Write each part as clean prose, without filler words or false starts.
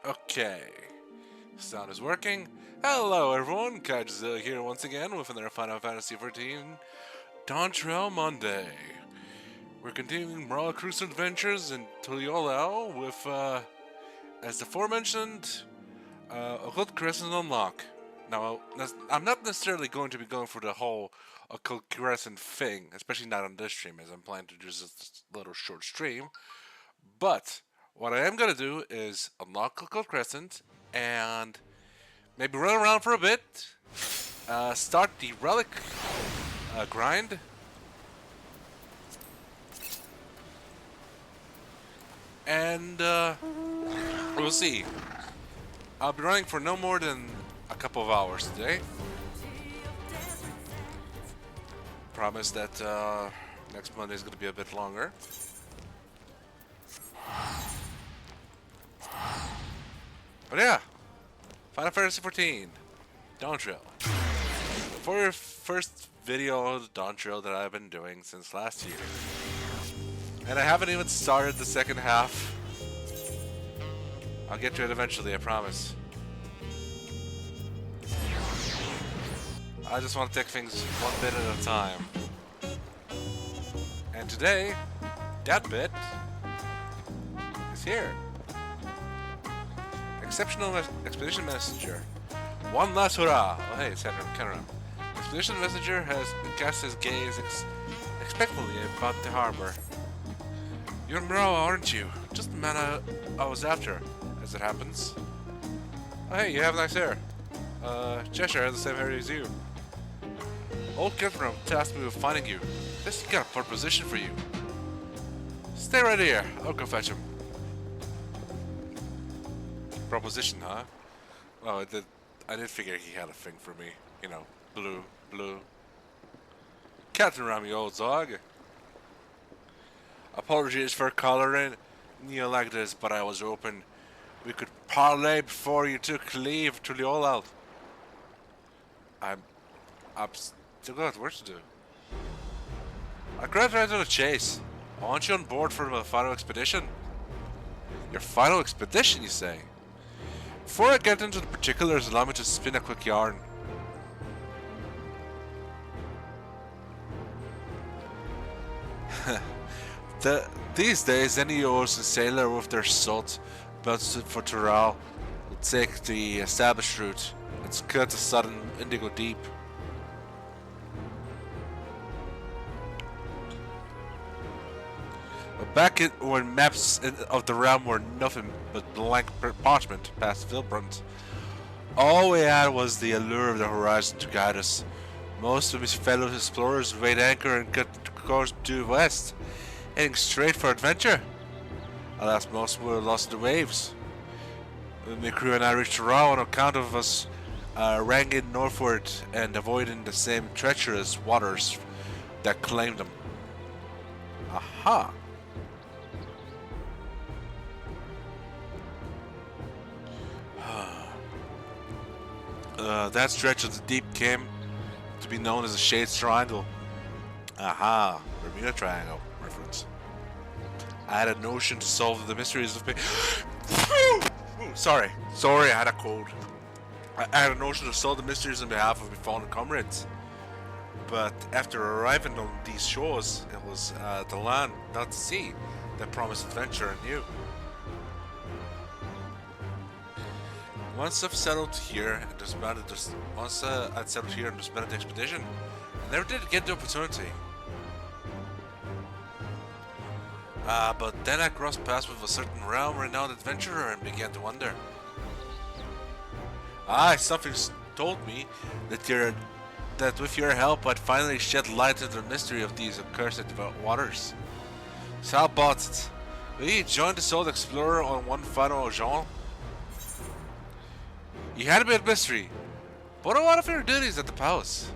Okay, sound is working. Hello everyone, Kaiju-Z here once again with another Final Fantasy XIV Dawntrail Monday. We're continuing Relic Crescent adventures in Tuliolao with, as the aforementioned, Occult Crescent unlock. Now, I'm not necessarily going to be going for the whole Occult Crescent thing, especially not on this stream, as I'm planning to do just a little short stream. But what I am going to do is unlock Occult Crescent and maybe run around for a bit, start the Relic grind, and we'll see. I'll be running for no more than a couple of hours today. Promise that next Monday is going to be a bit longer. But yeah, Final Fantasy XIV, Dawntrail. For your first video of Dawntrail that I've been doing since last year. And I haven't even started the second half. I'll get to it eventually, I promise. I just want to take things one bit at a time. And today, that bit is here. Exceptional Expedition Messenger. One last hurrah! Oh hey, it's Kenra. Expedition Messenger has cast his gaze expectantly about the harbor. You're Moreau, aren't you? Just the man I was after, as it happens. Oh hey, you have nice hair. Cheshire has the same hair as you. Old Ketram tasked me with finding you. This got a proposition for you. Stay right here, I'll go fetch him. Proposition, huh? Well, I did figure he had a thing for me. You know, blue. Captain around me, old dog. Apologies for collaring you like this, but I was hoping we could parlay before you took leave to the all-out. I'm still got work to do. I grabbed right to the chase. I want you on board for my final expedition. Your final expedition, you say? Before I get into the particulars, allow me to spin a quick yarn. These days, any ocean sailor with their salt boats for Tural will take the established route. It's cut the sudden Indigo Deep. Back when maps of the realm were nothing but blank parchment past Vilbrunt, all we had was the allure of the horizon to guide us. Most of his fellow explorers weighed anchor and cut course due west, heading straight for adventure. Alas, most were lost in the waves. When my crew and I reached Rao on account of us ranking northward and avoiding the same treacherous waters that claimed them. Aha! That stretch of the deep came to be known as the Shades Triangle. Aha, Bermuda Triangle reference. I had a notion to solve the mysteries of Sorry, I had a cold. I had a notion to solve the mysteries on behalf of my fallen comrades. But after arriving on these shores, it was the land, not the sea, that promised adventure and you. Once I'd settled here and disbanded the expedition, I never did get the opportunity. But then I crossed paths with a certain realm-renowned adventurer and began to wonder. Something told me that your that with your help I'd finally shed light into the mystery of these accursed waters. So how about it? Will you join this old explorer on one final jaunt? You had a bit of mystery, but what of your duties at the palace?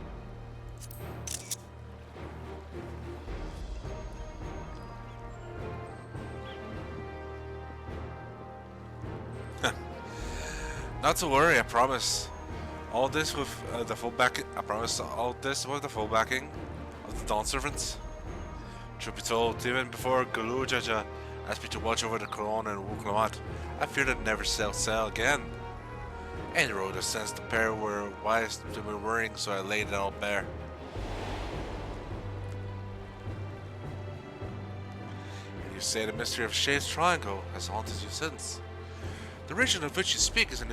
Not to worry, I promise. All this with the full backing. I promise. All this with the full backing of the Dawn servants. Truth be told, even before Galujaja asked me to watch over the Corona and Wuklamat, I feared I'd never sail again. Any road I sensed the pair were wise to be worrying, so I laid it all bare. And you say the mystery of Shay's Triangle has haunted you since. The region of which you speak is an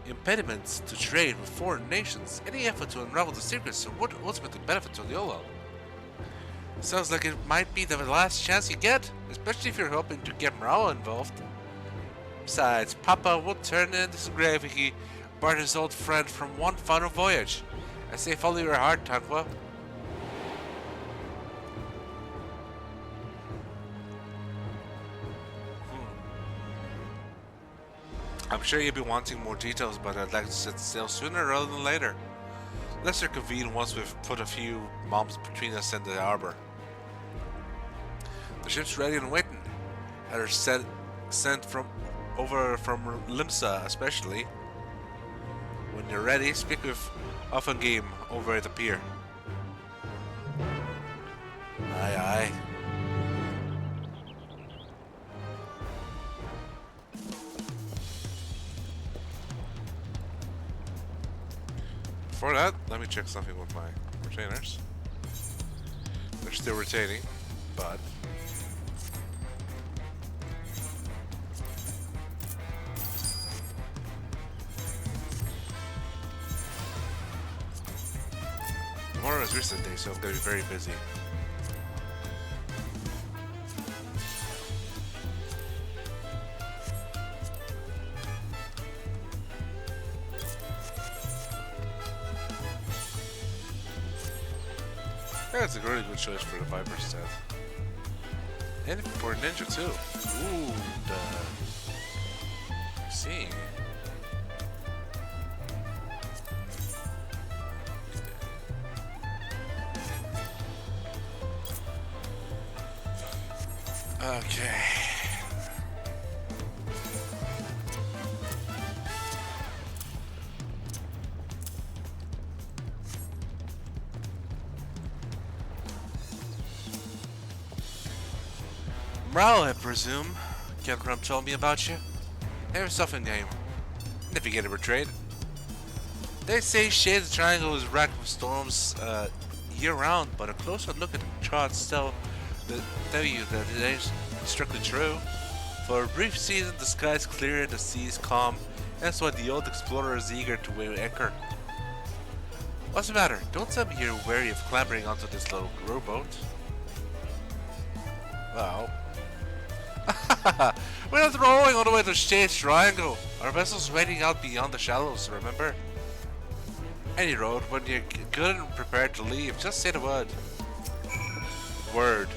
impediment to trade with foreign nations. Any effort to unravel the secrets would ultimately benefit Toliolo. Sounds like it might be the last chance you get, especially if you're hoping to get Morale involved. Besides, Papa would turn in this grave if he barred his old friend from one final voyage. I say follow your heart, Tanqua. I'm sure you'll be wanting more details, but I'd like to set sail sooner rather than later. Let's reconvene once we've put a few bombs between us and the harbor. The ship's ready and waiting. Had her sent over from Limsa, especially. When you're ready, speak with Offengame over at the pier. Aye, aye. Before that, let me check something with my retainers. They're still retaining, but tomorrow is recent day, so I'm gonna be very busy. Yeah, it's a really good choice for the Viper set. And for Ninja too. Ooh, the... seeing. Okay. Morale, I presume. Captain told me about you. Have yourself in game. If you get it betrayed. They say Shade's Triangle is racked with storms year-round, but a closer look at the charts tell you that it ain't strictly true. For a brief season, the sky's clear and the sea's calm. That's why the old explorer is eager to weigh anchor. What's the matter? Don't tell me you're wary of clambering onto this little rowboat. Well... we're not rowing all the way to Shade's Triangle. Our vessel's waiting out beyond the shallows, remember? Any road, when you're good and prepared to leave, just say the word. Word.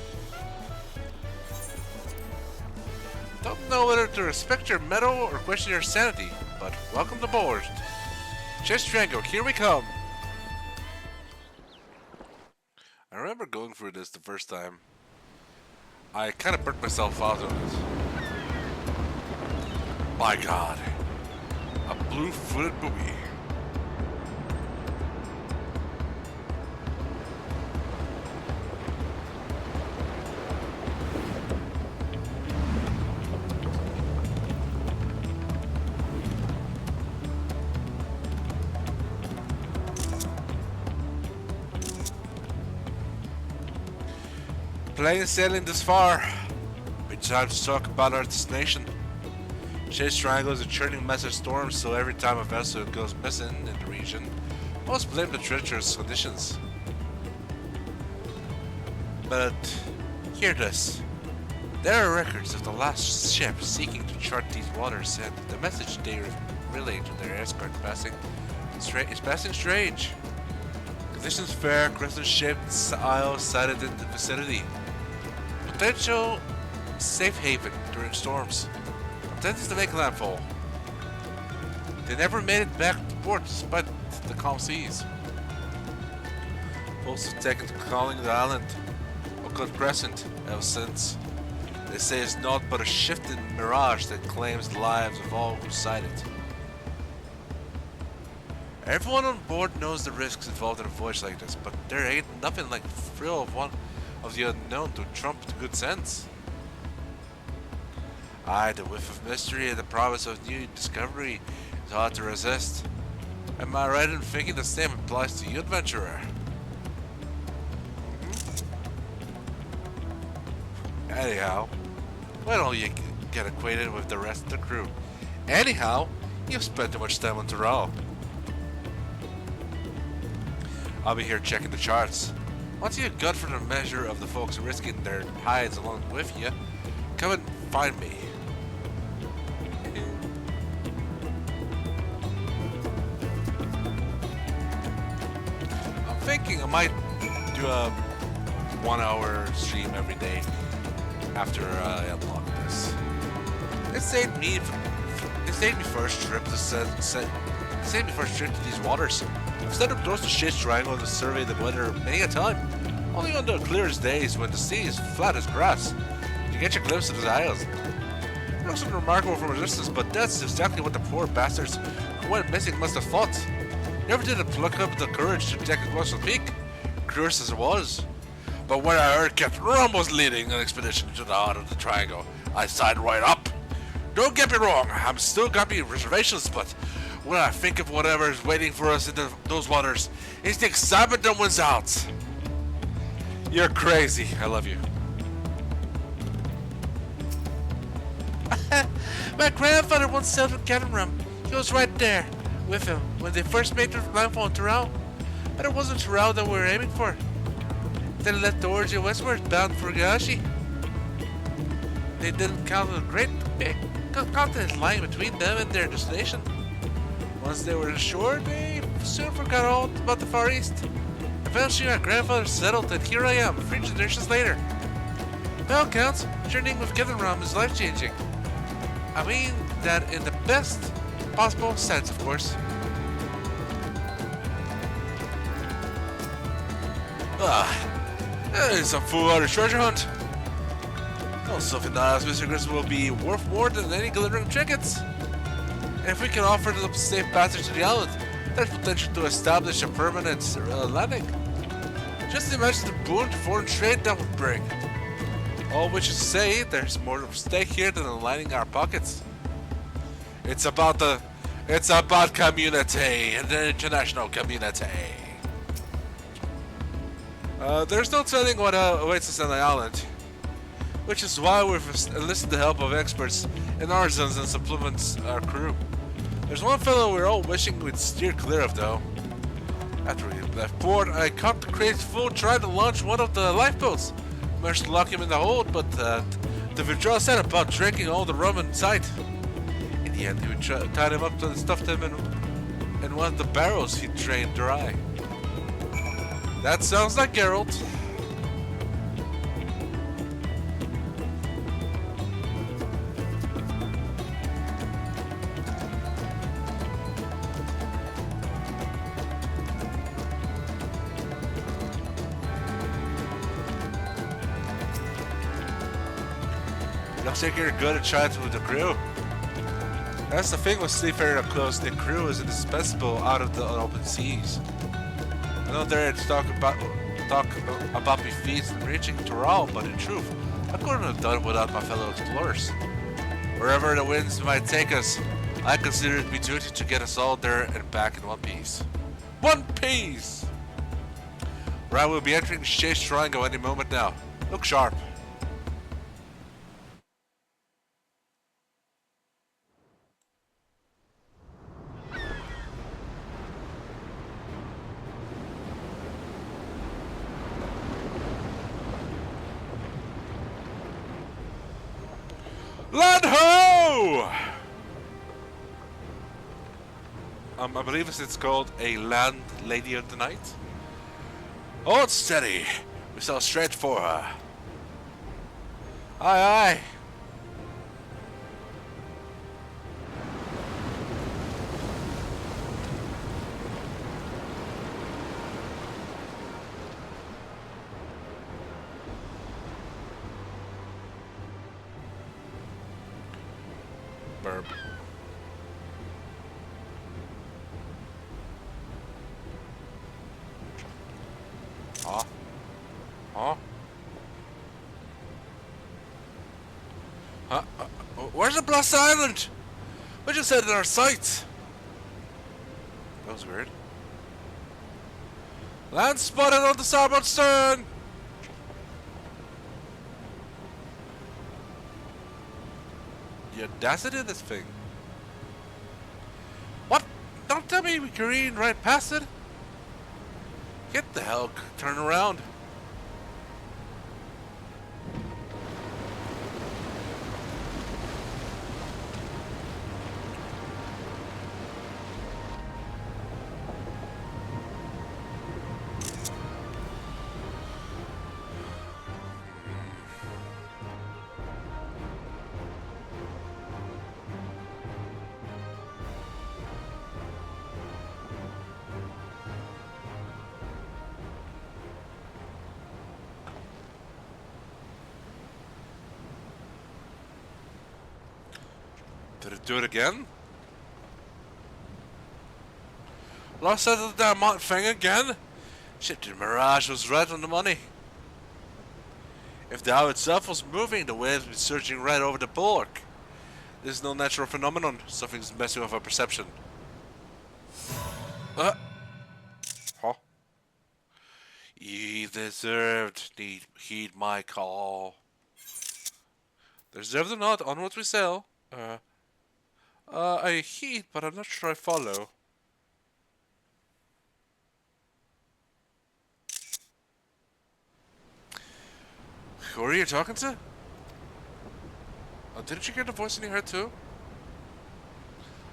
Don't know whether to respect your mettle or question your sanity, but welcome aboard. Shade's Triangle, here we come. I remember going through this the first time. I kind of burnt myself out on it. My God, a blue-footed buoy. Plain sailing this far. It's time to talk about our destination. Shade's Triangle is a churning mess of storms, so every time a vessel goes missing in the region, most blame the treacherous conditions. But hear this. There are records of the last ship seeking to chart these waters, and the message they relay to their escort is passing strange. Conditions fair, crescent-shaped isle sighted in the vicinity. Potential safe haven during storms. Intended to make landfall. They never made it back to port despite the calm seas. Also taken to calling the island Occult Crescent ever since. They say it's naught but a shifted mirage that claims the lives of all who sight it. Everyone on board knows the risks involved in a voyage like this, but there ain't nothing like the thrill of one of the unknown to trump the good sense. Aye, the whiff of mystery and the promise of new discovery is hard to resist. Am I right in thinking the same applies to you, adventurer? Anyhow, why don't you get acquainted with the rest of the crew? Anyhow, you've spent too much time on Dawntrail. I'll be here checking the charts. Once you gut for the measure of the folks risking their hides along with you, come and find me. I'm thinking I might do a 1 hour stream every day after I unlock this. This ain't me first trip to these waters. I've set up doors to Shit's Triangle to survey the weather many a time. Only on the clearest days when the sea is flat as grass. You get your glimpse of the isles. It looks remarkable from a distance, but that's exactly what the poor bastards who went missing must have thought. Never did I pluck up the courage to take a closer peek, curious as it was. But when I heard Captain Rum was leading an expedition to the heart of the triangle, I signed right up. Don't get me wrong, I'm still got me reservations, but when I think of whatever is waiting for us in those waters, it's the excitement that wins out. You're crazy. I love you. My grandfather once sailed with Captain Rum. He was right there with him when they first made their landfall in Dawntrail. But it wasn't Dawntrail that we were aiming for. They left the origin westward, bound for Gashi. They didn't count on a great big continent lying between them and their destination. Once they were ashore, they soon forgot all about the Far East. Eventually, my grandfather settled, and here I am, 3 generations later. By all counts, journeying with Captain Rum is life-changing. I mean that in the best possible sense, of course. It's a full-water treasure hunt. Also, Finales Mr. will be worth more than any glittering trinkets. And if we can offer them safe passage to the island, there's potential to establish a permanent landing. Just imagine the boon to foreign trade that would bring. All which is to say, there's more at stake here than lining our pockets. It's about community and the international community. There's no telling what awaits us on the island, which is why we've enlisted the help of experts and artisans and supplements our crew. There's one fellow we're all wishing we'd steer clear of, though. After we left port, I caught the crazy fool trying to launch one of the lifeboats. Managed to lock him in the hold, but the withdrawal said about drinking all the rum in sight. In the end, we tied him up and stuffed him in one of the barrels he drained dry. That sounds like Geralt. Looks like you're good at chatting with the crew. That's the thing with seafaring up close. The crew is indispensable out of the open seas. I know they're to talk about my feats in reaching Dawntrail, but in truth, I couldn't have done it without my fellow explorers. Wherever the winds might take us, I consider it my duty to get us all there and back in one piece. One piece! Where I will be entering Shit's Triangle any moment now. Look sharp. Land ho! I believe it's called a Land Lady of the Night. Hold steady. We sail straight for her. Aye, aye. Burp. Huh? Huh? Huh? Where's the Blast Island? We just had in our sights. That was weird. Land spotted on the starboard stern. The audacity of this thing. What? Don't tell me we careened right past it. Get the hell, turn around. Did it do it again? Lost sight of the damn mountain thing again? Shit, the Mirage was right on the money. If the hour itself was moving, the waves would be surging right over the bulwark. This is no natural phenomenon. Something's messing with our perception. Huh? Ye deserved. Need heed my call. Deserved or not, onward we sail. I heed, but I'm not sure I follow. Who are you talking to? Oh, didn't you hear the voice in your head too?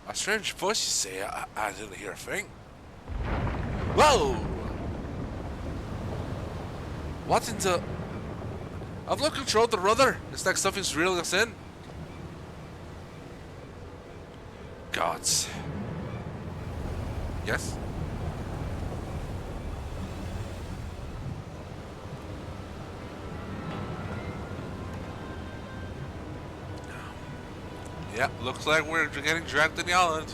A strange voice, you say? I didn't hear a thing. Whoa! What in the... I've not controlled the rudder. It's like something's reeling us in. Gods. Yes? Yep, looks like we're getting dragged to the island.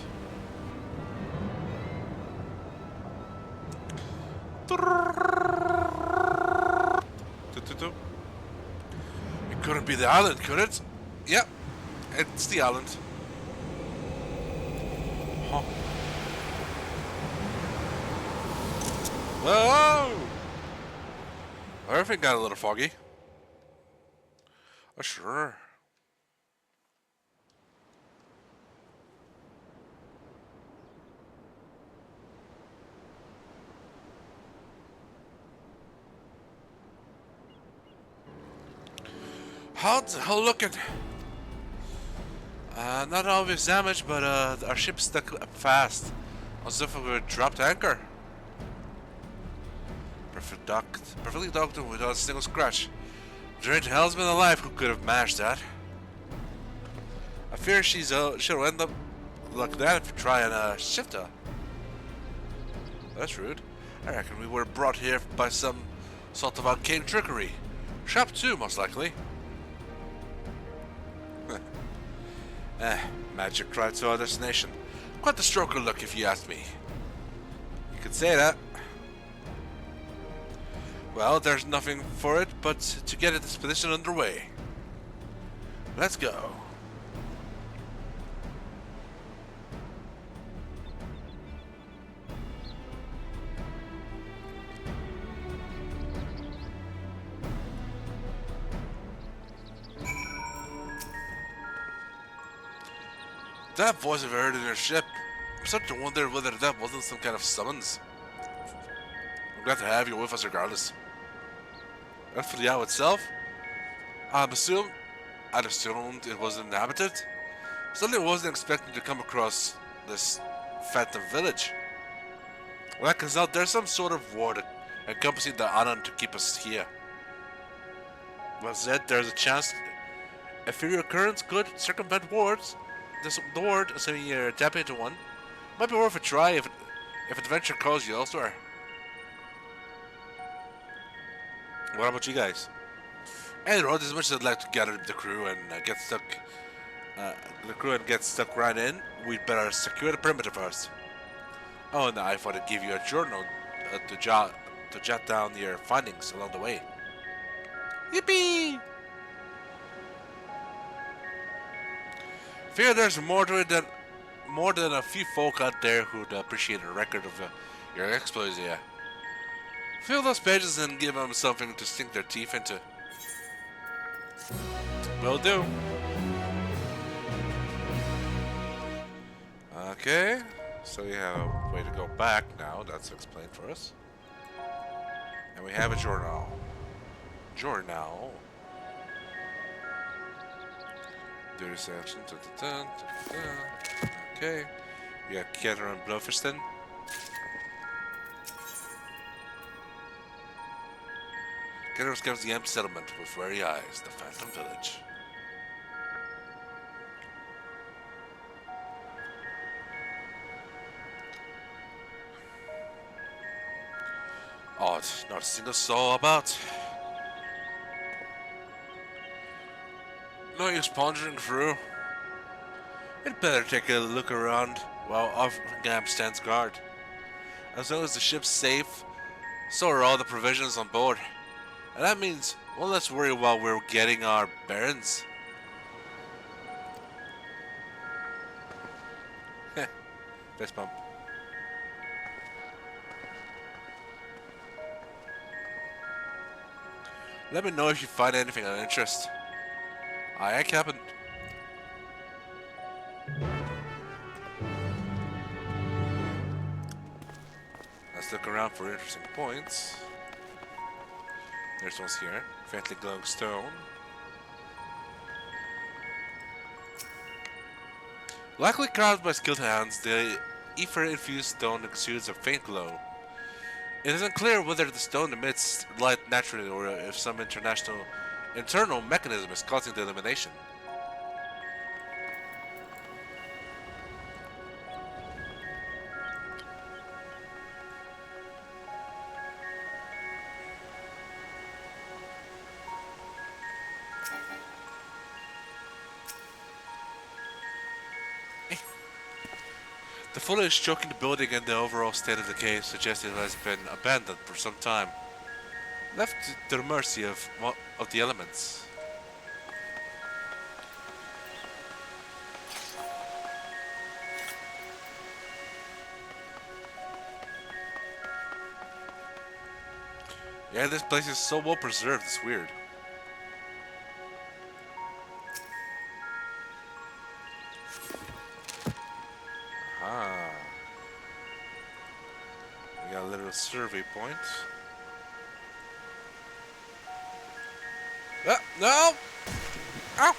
It couldn't be the island, could it? Yep, it's the island. Huh. Whoa! Everything got a little foggy. Oh, sure. How's the hell looking? Not obvious damage, but our ship stuck up fast. As if we were dropped anchor. Perfectly docked without a single scratch. Strange hellsman alive who could have managed that. I fear she'll end up like that if you try and shift her. That's rude. I reckon we were brought here by some sort of arcane trickery. Trap too, most likely. Magic right to our destination. Quite the stroke of luck if you ask me. You could say that. Well, there's nothing for it but to get this expedition underway. Let's go. That voice I've heard in your ship. I'm starting to wonder whether that wasn't some kind of summons. I'm glad to have you with us regardless. And for the owl itself, I'd assumed it was inhabited. Suddenly I wasn't expecting to come across this phantom village. Well, that turns out there's some sort of war encompassing the island to keep us here. That said, there's a chance inferior currents could circumvent wards. The ward, assuming you're tapping into one, might be worth a try if adventure calls you elsewhere. What about you guys? And as much as I'd like to gather the crew and get stuck, right in, we'd better secure the perimeter first. Oh, and I thought I'd give you a journal to jot down your findings along the way. Yippee! Fear there's more to it than a few folk out there who'd appreciate a record of your exploits. Yeah. Fill those pages and give them something to sink their teeth into. Will do. Okay, so we have a way to go back now. That's explained for us. And we have a journal. Do this action. Okay. We got Keter and Blowfish then. Keter scans the empty settlement with wary eyes, the Phantom Village. Odd, not a single soul about. No use pondering through. You'd better take a look around while Offgam stands guard. As long as the ship's safe, so are all the provisions on board. And that means one less worry while we're getting our bearings. Heh, fist bump. Let me know if you find anything of interest. Aye, Captain. Let's look around for interesting points. There's one's here. Faintly glowing stone. Likely carved by skilled hands, the ether-infused stone exudes a faint glow. It isn't clear whether the stone emits light naturally or if some internal mechanism is causing the illumination. The foliage choking the building and the overall state of decay suggests it has been abandoned for some time, left to the mercy of the elements. Yeah, this place is so well preserved, it's weird. We got a little survey point. No! Ow!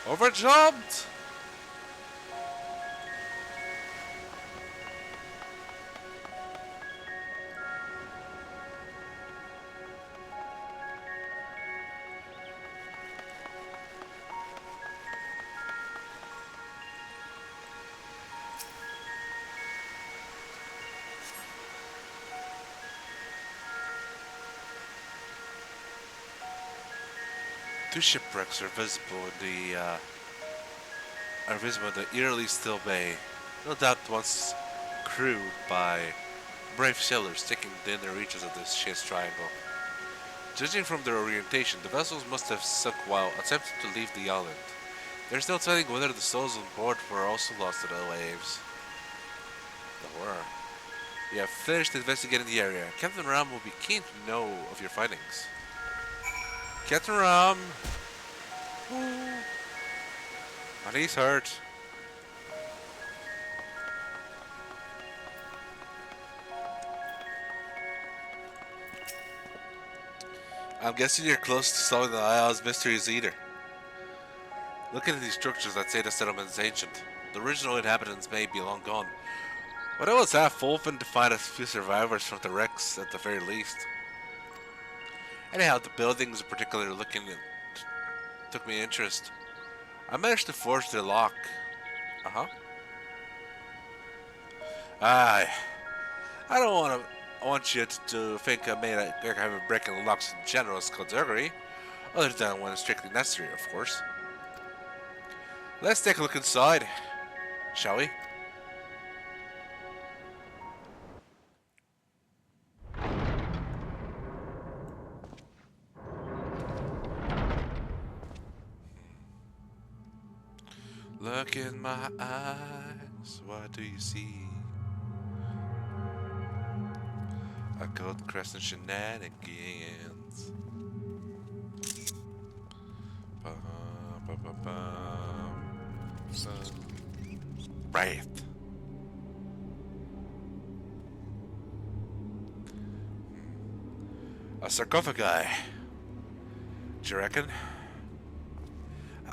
Overjumped! Two shipwrecks are visible in the eerily still bay. No doubt once crewed by brave sailors taking the inner reaches of this ship's triangle. Judging from their orientation, the vessels must have sunk while attempting to leave the island. There's no telling whether the souls on board were also lost to the waves. They were. You have finished investigating the area. Captain Ram will be keen to know of your findings. Captain Ram! And he's hurt. I'm guessing you're close to solving the Isle's mysteries either. Looking at these structures that say the settlement is ancient. The original inhabitants may be long gone, But I was half hoping to find a few survivors from the wrecks at the very least. Anyhow, the buildings in particular took me interest. I managed to forge the lock. I don't want you to think I made a have a breaking locks in general skullduggery, other than when strictly necessary, of course. Let's take a look inside, shall we? Look in my eyes, what do you see? Occult Crescent shenanigans. Right. A sarcophagi. Do you reckon?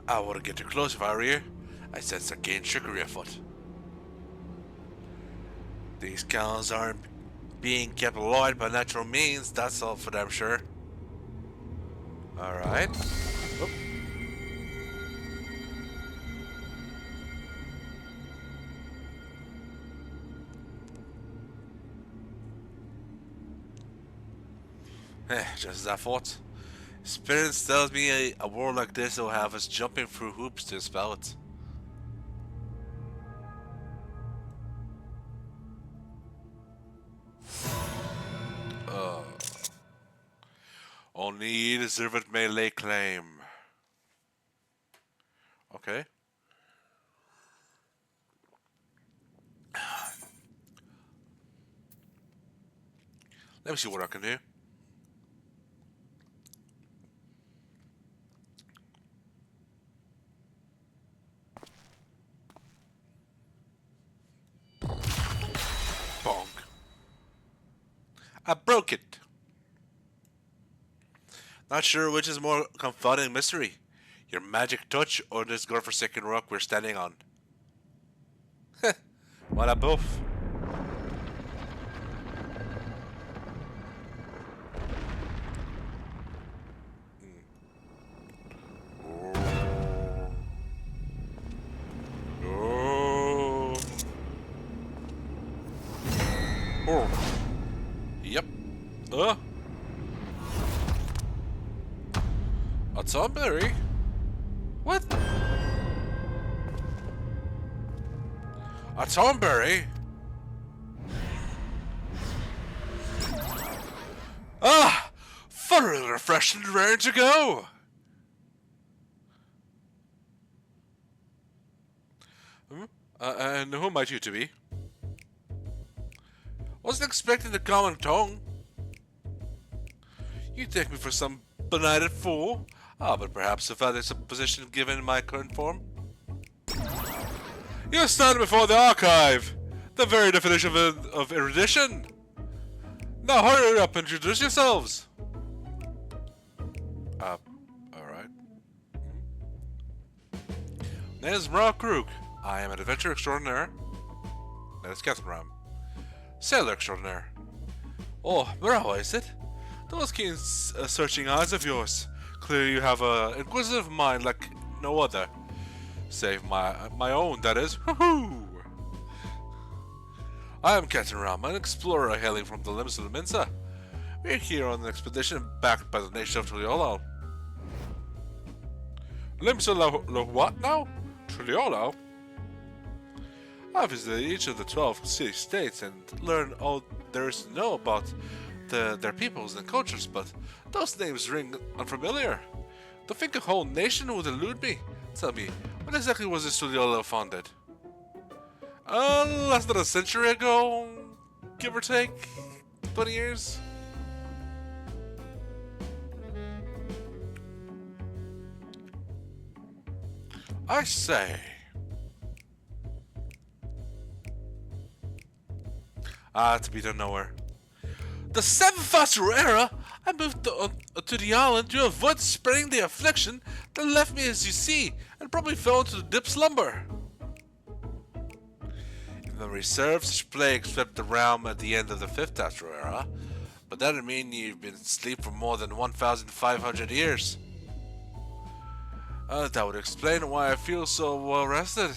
I wouldn't get too close if I were you. I sense arcane trickery afoot. These cows aren't being kept alive by natural means, that's all for damn sure. Alright. Oop. Just as I thought. Experience tells me a war like this will have us jumping through hoops to spell it. Only deserved may lay claim. Okay. Let me see what I can do. Bonk. I broke it. Not sure which is more confounding mystery. Your magic touch or this godforsaken rock we're standing on. Why not both? Yep. A Thornberry? What? A Thornberry? Ah! Thoroughly refreshed and ready to go! And who might you to be? Wasn't expecting the common tongue. You take me for some benighted fool. But perhaps if that is a position given in my current form. You stand before the archive, the very definition of erudition. Now hurry up and introduce yourselves. Alright. Name is Mark Krug. I am an adventurer extraordinaire. That is Captain Ram. Sailor extraordinaire. Oh, Marawa, is it? Those keen searching eyes of yours. Clearly you have an inquisitive mind like no other. Save my own, that is. Hoo-hoo! I am Captain Ram, an explorer hailing from the limits of the Mensa. We're here on an expedition backed by the nation of Triolo. Limits of what now? Triolo? I visited each of the 12 city-states and learned all there is to know about their peoples and cultures, but those names ring unfamiliar. To think a whole nation would elude me. Tell me, when exactly was this Studiolo founded? Less than a century ago, give or take 20 years. I say. To be done nowhere. The 7th Astral Era, I moved to the island to avoid spreading the affliction that left me as you see, and probably fell into the deep slumber. In memory serves, such plague swept the realm at the end of the 5th Astral Era, but that doesn't mean you've been asleep for more than 1,500 years. That would explain why I feel so well rested.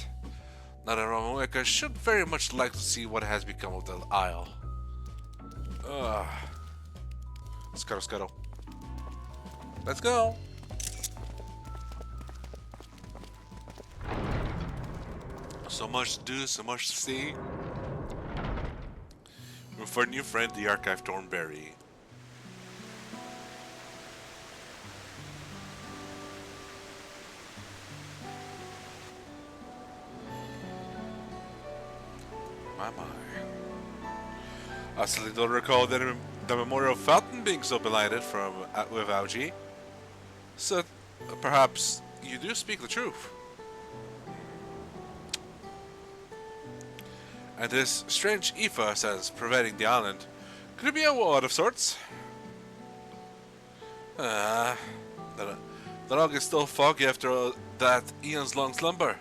Now that I'm awake, I should very much like to see what has become of the Isle. Scuttle, scuttle. Let's go! So much to do, so much to see. With our new friend, the Archive Thornberry. My. I still don't recall the memorial fountain being so blighted from with algae. So perhaps you do speak the truth. And this strange ether sense pervading the island, could it be a ward of sorts? The log is still foggy after that eon's long slumber.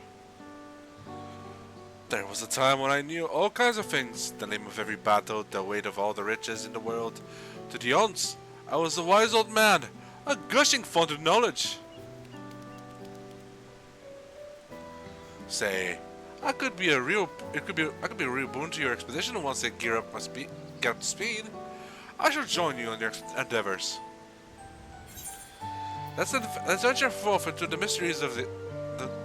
There was a time when I knew all kinds of things, the name of every battle, the weight of all the riches in the world. To the eons, I was a wise old man, a gushing font of knowledge. Say, I could be a real boon to your expedition once they get up to speed. I shall join you on your endeavors. Let's venture forth into the mysteries of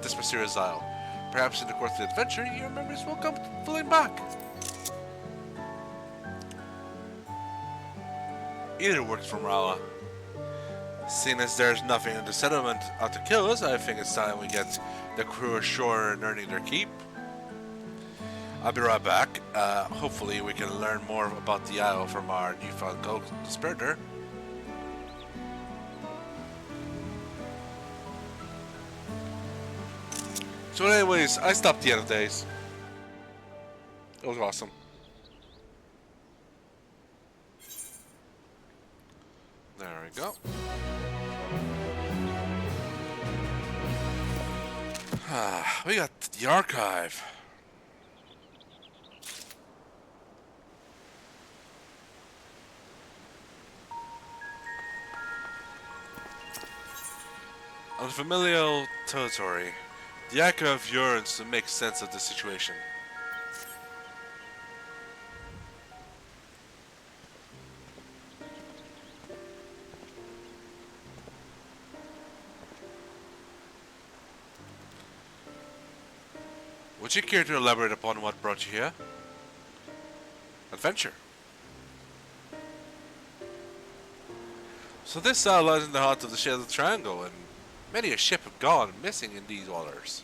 this mysterious isle. Perhaps in the course of the adventure, your memories will come flooding back. Either works for Rala. Seeing as there's nothing in the settlement out to kill us, I think it's time we get the crew ashore and earning their keep. I'll be right back. Hopefully we can learn more about the isle from our newfound conspirator. So anyways, I stopped the end of days. It was awesome. There we go. We got the archive. Unfamiliar territory. The archive yearns to make sense of the situation. Would you care to elaborate upon what brought you here? Adventure. So this isle lies in the heart of the Shaded Triangle, and many a ship have gone missing in these waters.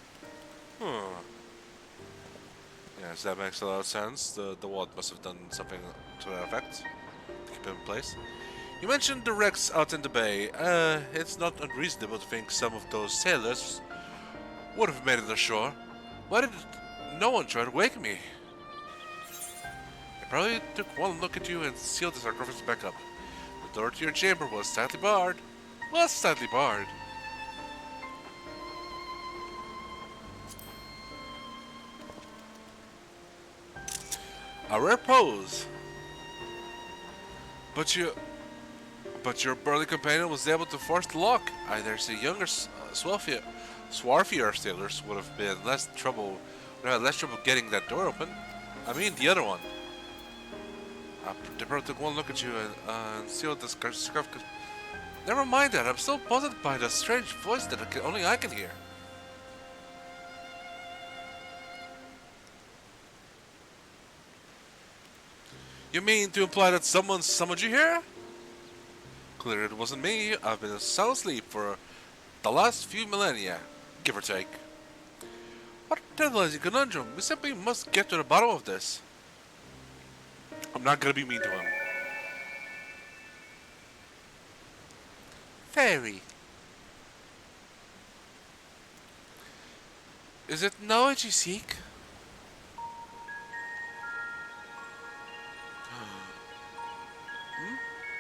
Yes, that makes a lot of sense. The ward must have done something to that effect to keep it in place. You mentioned the wrecks out in the bay. It's not unreasonable to think some of those sailors would have made it ashore. Why did no one try to wake me? I probably took one look at you and sealed the sarcophagus back up. The door to your chamber was tightly barred. A rare pose. But your burly companion was able to force the lock. I dare say younger, swarthier sailors would have had less trouble getting that door open. I mean, the other one. They probably took one look at you and sealed the sarcophagus. Never mind that. I'm so puzzled by the strange voice that only I can hear. You mean to imply that someone summoned you here? Clearly it wasn't me. I've been sound asleep for the last few millennia, give or take. What a tantalizing conundrum. We simply must get to the bottom of this. I'm not gonna be mean to him. Fairy. Is it knowledge you seek?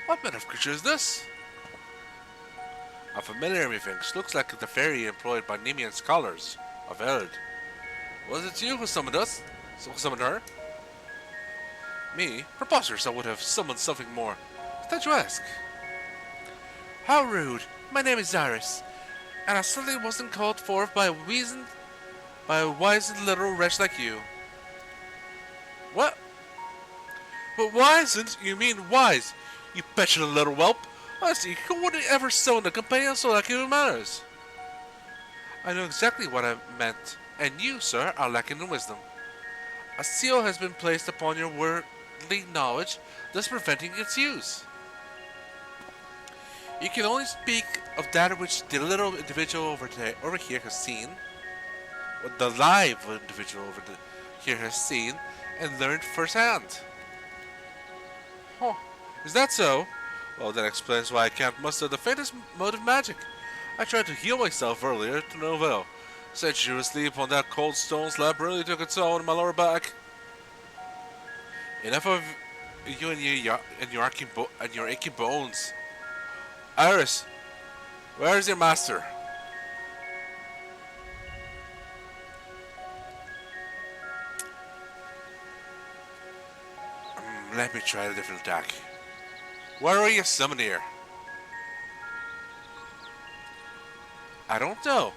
What manner of creature is this? A familiar methinks. Looks like the fairy employed by Nemean scholars of Eld. Was it you who summoned us? So summon her? Me? Preposterous, I would have summoned something more. Did you ask? How rude. My name is Iris, and I certainly wasn't called forth by a wizened little wretch like you. What? But wizened? You mean wise, you petulant little whelp. Honestly, who would ever summon a companion so like you matters? I know exactly what I meant, and you, sir, are lacking in wisdom. A seal has been placed upon your worldly knowledge, thus preventing its use. You can only speak of that which the little individual over here has seen, what the live individual here has seen, and learned firsthand. Huh. Is that so? Well, that explains why I can't muster the faintest mode of magic. I tried to heal myself earlier, to no avail. Centuries asleep on that cold stone slab really took its toll on my lower back. Enough of you and your aching bones. Iris, where is your master? Let me try a different attack. Where are you summoned here? I don't know.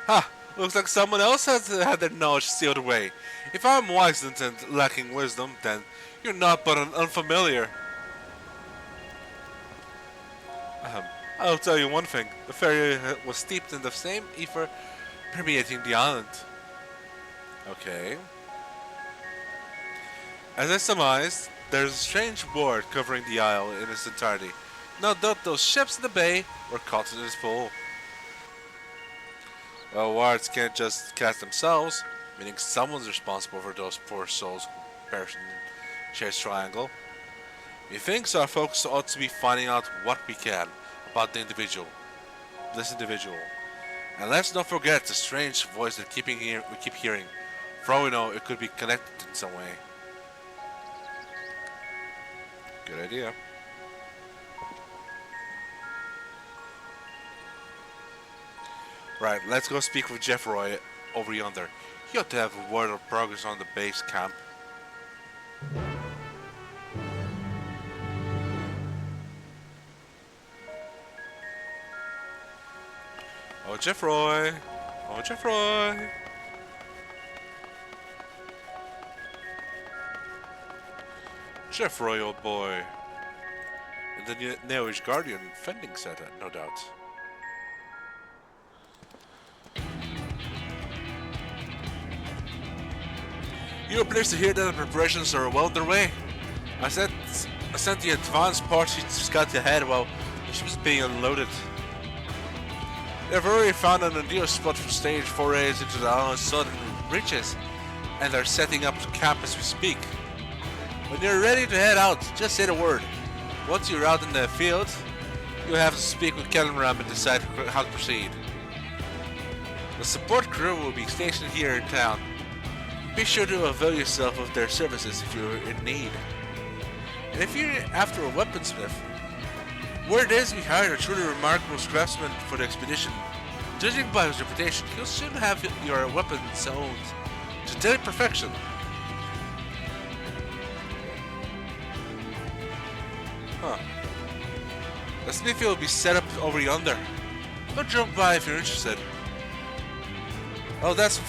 Ha! Looks like someone else has had their knowledge sealed away. If I'm wizened and lacking wisdom, then you're not but an unfamiliar. I'll tell you one thing. The ferry was steeped in the same ether permeating the island. Okay. As I surmised, there's a strange ward covering the isle in its entirety. No doubt those ships in the bay were caught in its pull. Well, wards can't just cast themselves, meaning someone's responsible for those poor souls who perished in Share's Triangle. Methinks our focus ought to be finding out what we can about this individual. And let's not forget the strange voice that we keep hearing. For all we know, it could be connected in some way. Good idea. Right, let's go speak with Jeffroy over yonder. He ought to have a word of progress on the base camp. Oh, Jeffroy! Oh, Jeffroy! Jeffroy, old boy. And the Neoish Guardian fending set, no doubt. You are pleased to hear that the preparations are well underway. I sent the advance party to scout ahead while the ship is being unloaded. They've already found an ideal spot for stage forays into the island's southern reaches, and are setting up camp as we speak. When you're ready to head out, just say the word. Once you're out in the field, you'll have to speak with Kellenram and decide how to proceed. The support crew will be stationed here in town. Be sure to avail yourself of their services if you're in need. And if you're after a weaponsmith, word is we hired a truly remarkable craftsman for the expedition. Judging by his reputation, he'll soon have your weapons owned to deadly perfection. Huh. The smithy will be set up over yonder. Go drop by if you're interested. Oh, that's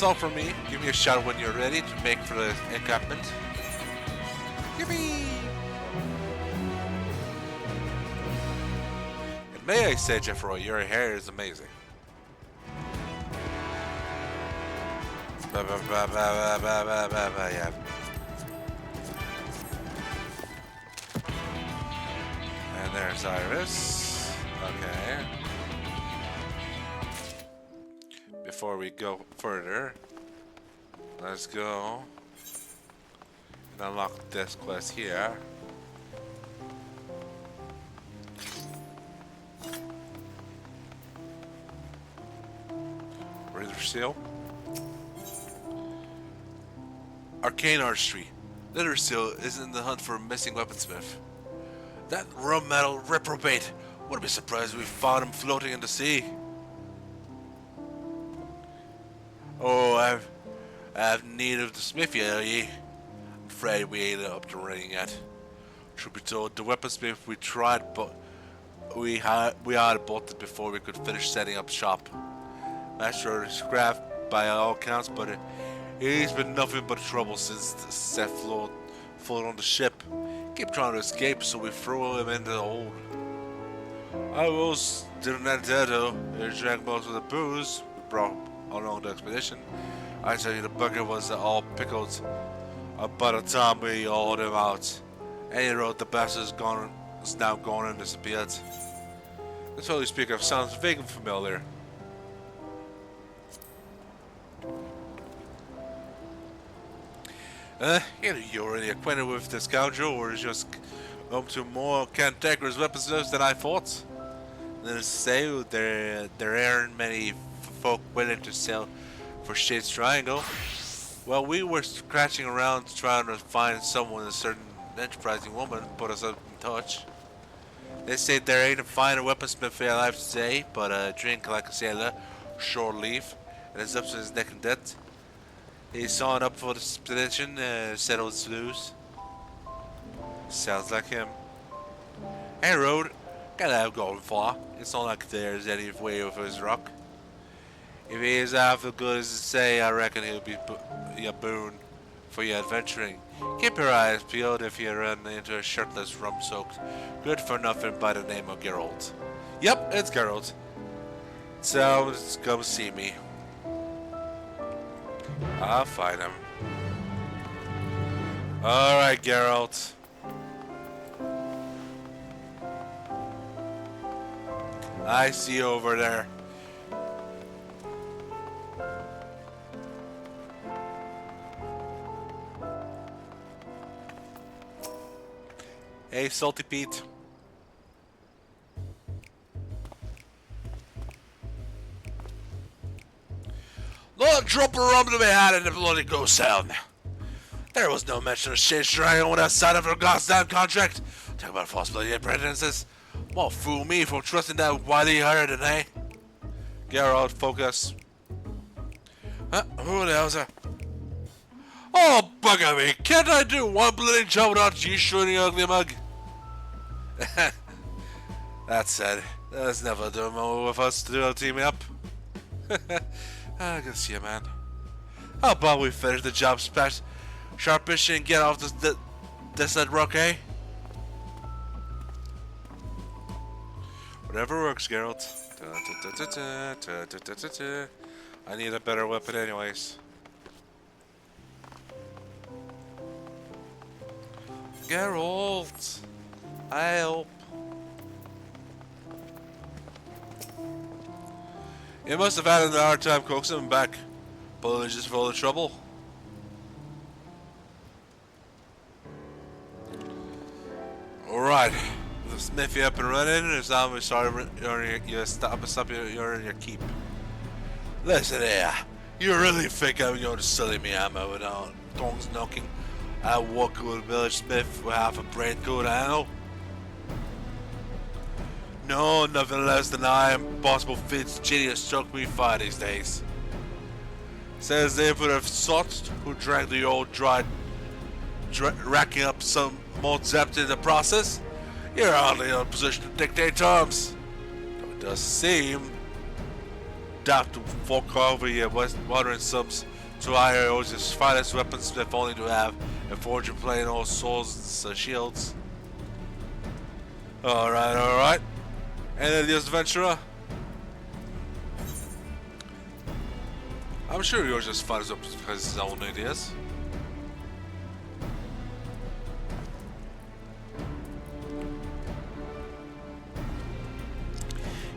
all from me. Give me a shout when you're ready to make for the encampment. Yippee! And may I say, Jeffroy, your hair is amazing. Yeah. And there's Iris. Okay. Before we go further, let's go and unlock this quest here. Reader Seal. Arcane Artistry. Litter Seal is in the hunt for a missing weaponsmith. That rum metal reprobate. Wouldn't be surprised if we found him floating in the sea. Oh, I've need of the smithy, are ye? I'm afraid we ain't up to running yet. Truth be told, the weaponsmith we tried, but we had bought it before we could finish setting up shop. Master is craft by all accounts, but he's been nothing but trouble since the set float on the ship. Keep trying to escape, so we threw him into the hold. I was didn't that though. He drank most of the booze we brought along the expedition. I tell you, the bucket was all pickled. By the time we hauled him out, any road the bastard is now gone and disappeared. The fellow you speak of sounds vaguely familiar. Either you're already acquainted with this scoundrel, or is just up to more cantankerous weaponsmiths than I thought. Needless to say, there aren't many folk willing to sell for Shade's Triangle. Well, we were scratching around trying to find someone, a certain enterprising woman, put us up in touch. They say there ain't a finer weaponsmith alive today, but a drink like a sailor, short leave, and is up to his neck in debt. He's signed up for the expedition, settled his dues. Sounds like him. Hey, Road, gotta have going far. It's not like there's any way over his rock. If he is half as good as they say, I reckon he'll be a boon for your adventuring. Keep your eyes peeled if you run into a shirtless, rum-soaked, good-for-nothing by the name of Geralt. Yep, it's Geralt. So, come see me. I'll find him. Alright, Geralt. I see you over there. Hey, Salty Pete. Not a drop of rum to be had in the bloody ghost town. There was no mention of Shade's Triangle when I signed up for a goddamn contract. Talk about false bloody apprehensions. Won't fool me for trusting that wily harridan, hey? Geralt, focus. Huh? Who the hell's that? Oh, bugger me. Can't I do one bloody job without you shooting ugly mug? That said, there's never a dull moment with us to team up. I can see you, man. How about we finish the job sharpish and get off this rock, eh? Whatever works, Geralt. I need a better weapon anyways. Geralt! Help! You must have had a hard time coaxing him back. Bullet just full of trouble. Alright. The smithy up and running, it's time we start you're in your keep. Listen here. You really think I'm going to sully me ammo without tongues knocking? I walk with a village smith with half a brain good handle? No, nothing less than I am possible fits Ginny has struck me fire these days. Says they would have sought who drank the old dry, racking up some more depth in the process. You're hardly in a position to dictate terms. Though it does seem daft to fork over your modern subs to hire his finest weapons if only to have a fortune plain old swords and shields. Alright, alright. And the adventurer? I'm sure yours just fires up because his own ideas.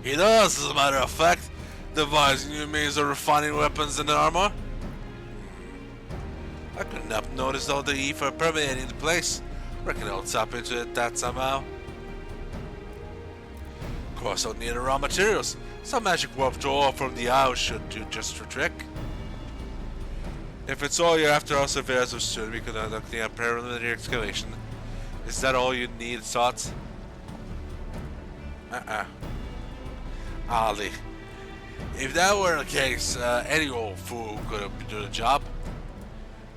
He does, as a matter of fact, devising new means of refining weapons and armor. I couldn't have noticed all the ether permeating the place. Reckon I'll tap into it that somehow. Of course, I'll need the raw materials. Some magic warp door from the owl should do just the trick. If it's all you're after, I'll survey as soon we can conduct the preliminary excavation. Is that all you need, thought? Ollie. If that were the case, any old fool could have done the job.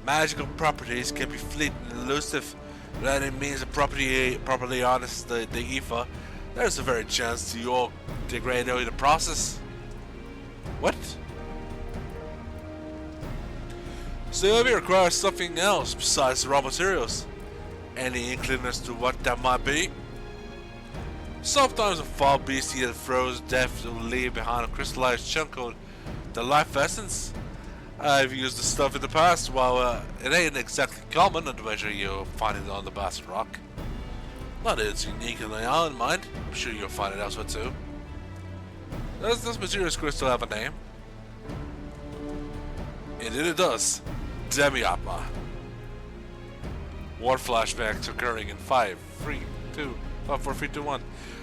Magical properties can be fleeting and elusive. That it means a property properly honest the ether. There's a very chance you all degrade out in the process. What? So maybe requires something else besides the raw materials. Any inkling as to what that might be? Sometimes a foul beastie that throws death will leave behind a crystallized chunk of the life essence. I've used the stuff in the past, while it ain't exactly common, and measure you'll find it on the Bastard Rock. Not that it's unique in my own mind, I'm sure you'll find it elsewhere too. Does this materials crystal have a name? Indeed it does. Demiatma. War flashbacks occurring in 5, 3, 2, 5, 4, 3, 2, 1.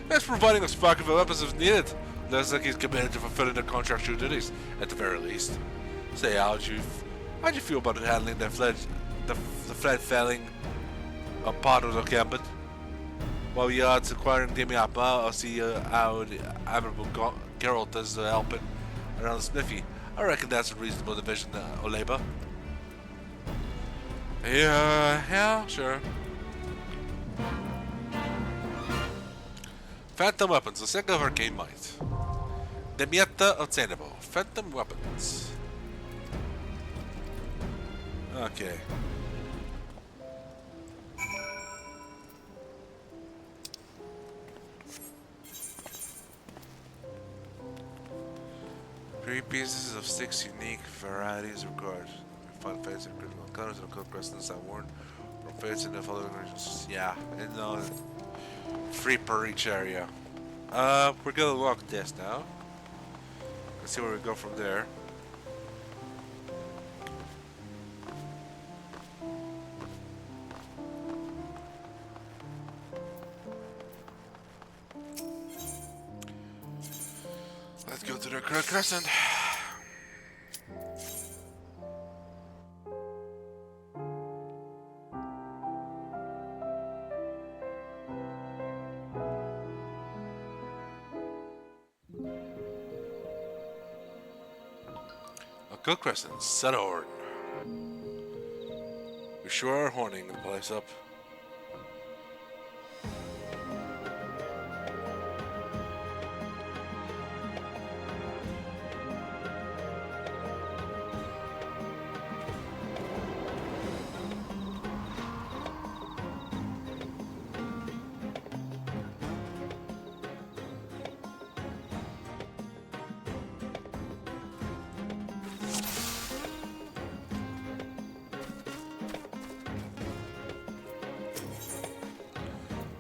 That's providing a spark of weapons if needed. Looks like he's committed to fulfilling the contractual duties, at the very least. Say, how'd you feel about handling the fled felling a part of the gambit? While we are acquiring Demiatma, I'll see how the admirable Geralt is helping around Sniffy. I reckon that's a reasonable division, Oleba. Yeah, sure. Phantom weapons, a second of arcane might. Demietta obtainable. Phantom weapons. Okay. Three pieces of 6 unique varieties required. Find fates and critical encounters and occult crescents are worn from fates in the following regions. Yeah, and 3 per each area. We're gonna lock this now. Let's see where we go from there. Let's go to the Occult Crescent. Occult Crescent, set a horn. We sure are horning the place up.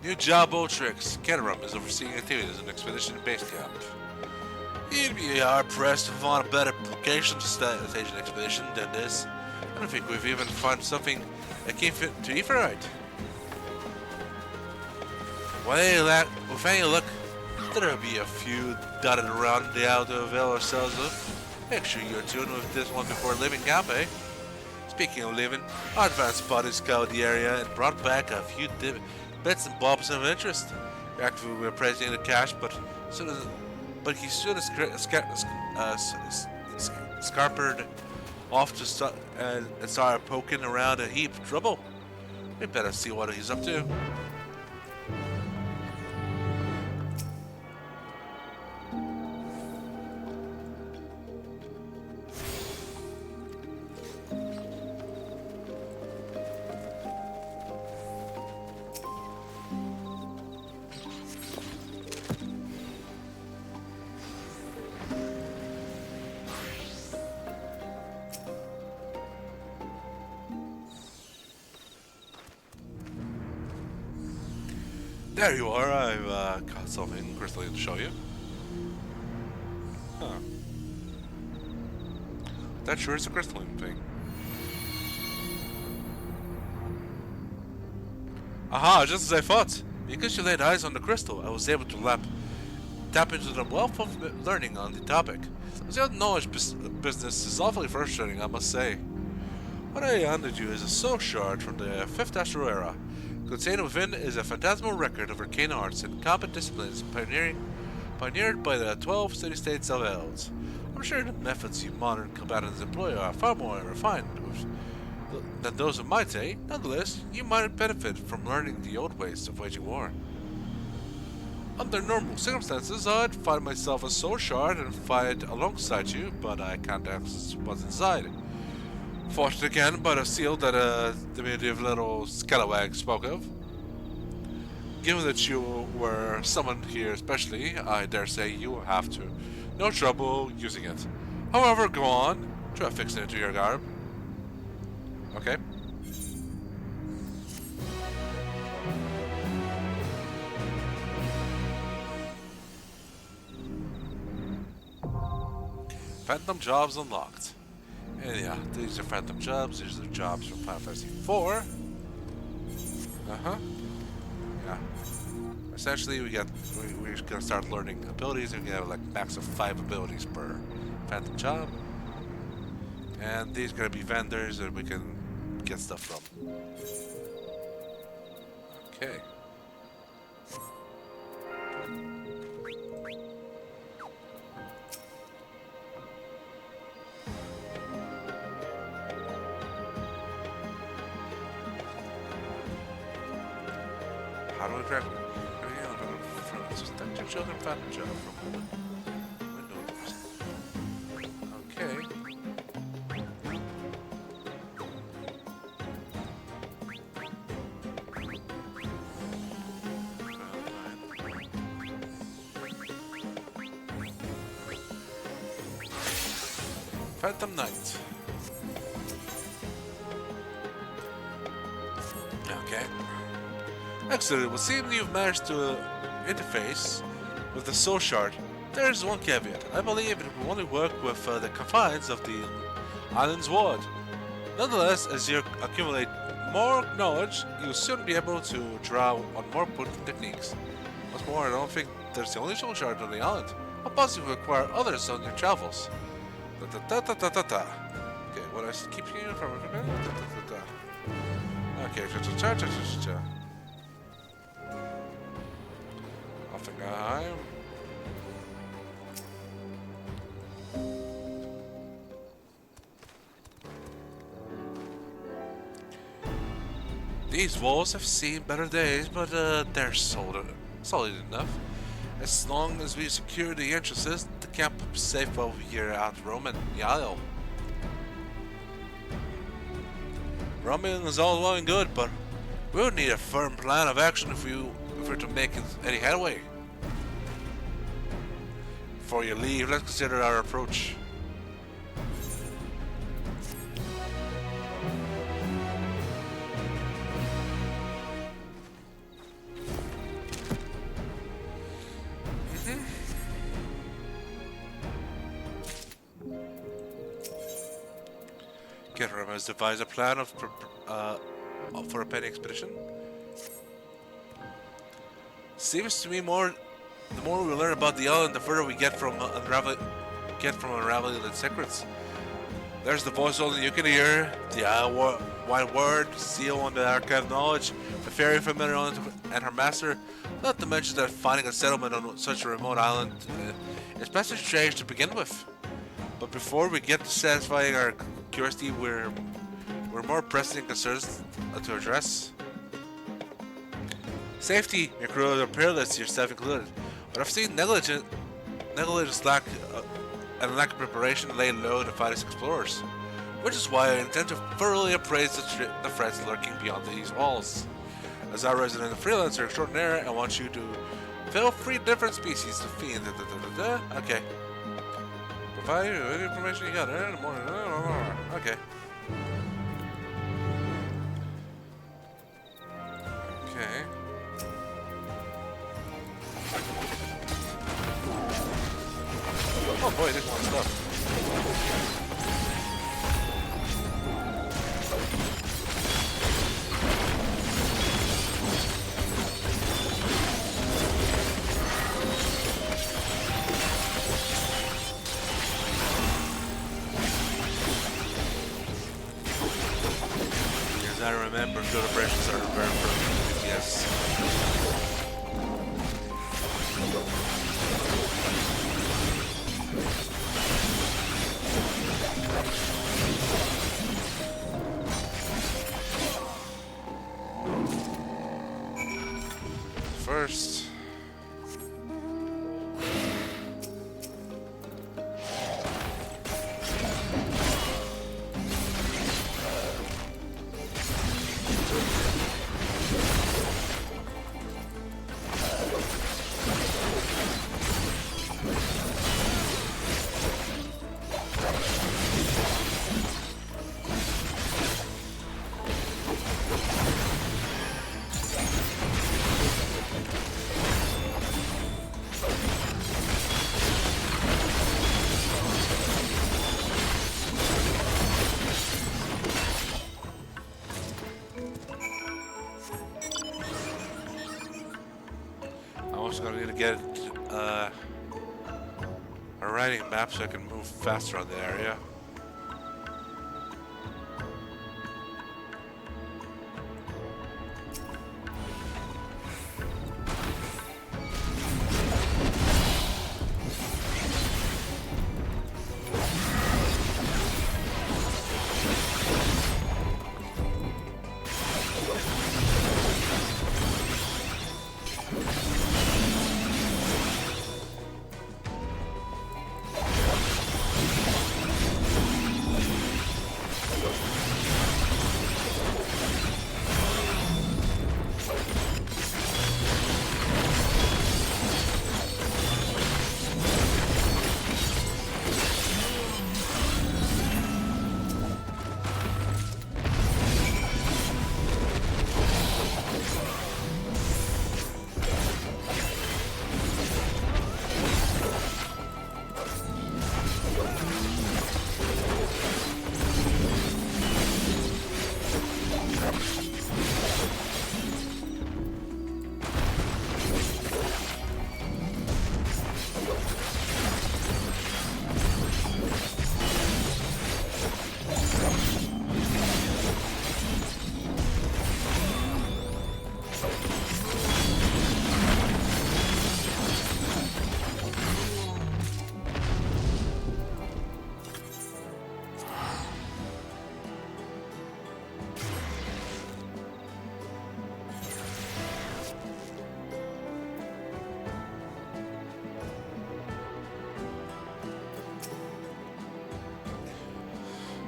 New job, old tricks. Caterham is overseeing activities in Expedition Base Camp. You'd be hard-pressed to find a better location to stage an expedition than this. I don't think we've even found something that can fit to Aetheryte. With any luck, there'll be a few dotted around the outer to avail ourselves of. Make sure you're tuned with this one before leaving camp, eh? Speaking of leaving, our advanced body scoured the area and brought back a few bits and bobs of interest. Actually, we were praising the cash, but he soon scarpered off to and started poking around a heap of trouble. We better see what he's up to. There you are, I've got something crystalline to show you. Huh. That sure is a crystalline thing. Aha, just as I thought. Because you laid eyes on the crystal, I was able to tap into the wealth of learning on the topic. The knowledge business is awfully frustrating, I must say. What I handed you is a soul shard from the 5th Astral Era. Contained within is a phantasmal record of arcane arts and combat disciplines pioneered by the 12 city-states of Elves. I'm sure the methods you modern combatants employ are far more refined than those of my day. Nonetheless, you might benefit from learning the old ways of waging war. Under normal circumstances, I'd find myself a soul shard and fight alongside you, but I can't access what's inside. Forced again by the seal that the diminutive little scalawag spoke of. Given that you were summoned here especially, I dare say you will have to. No trouble using it. However, go on. Try fixing it to your garb. Okay. Phantom jobs unlocked. And yeah, these are phantom jobs. These are jobs from Final Fantasy IV. Yeah. Essentially, we're gonna start learning abilities. And we have like max of 5 abilities per phantom job. And these are gonna be vendors that we can get stuff from. Okay. How do I grab it? Two children found a job from window doors. Okay. Phantom Knight. Okay. Excellent. It would seem you've managed to interface with the soul shard. There is one caveat. I believe it will only work with the confines of the island's ward. Nonetheless, as you accumulate more knowledge, you'll soon be able to draw on more potent techniques. What's more, I don't think there's the only soul shard on the island. I'll possibly acquire others on your travels. Okay, what I keep hearing from okay, Offenheim. These walls have seen better days, but they're solid enough. As long as we secure the entrances, the camp will be safe over here out roaming the isle. Roaming is all well and good, but we'll need a firm plan of action if we're to make any headway. Before you leave, let's consider our approach. Getram has devised a plan for a penny expedition. Seems to me the more we learn about the island, the further we get from unraveling the secrets. There's the voice only you can hear, the wide word, seal on the archive knowledge, the fairy familiar and her master. Not to mention that finding a settlement on such a remote island is best strange to begin with. But before we get to satisfying our curiosity, we're more pressing concerns to address. Safety, your crew are peerless, yourself included. But I've seen negligence lack and lack of preparation lay low to fight as explorers, which is why I intend to thoroughly appraise the threats lurking beyond these walls. As our resident freelancer extraordinaire, I want you to fill 3 different species to feed. Okay. Provide you any information you got in the morning. Okay. Okay. Oh boy, there's more stuff. As I remember, field operations are very important. Yes. first. I'm also gonna need to get a writing map so I can move faster on the area.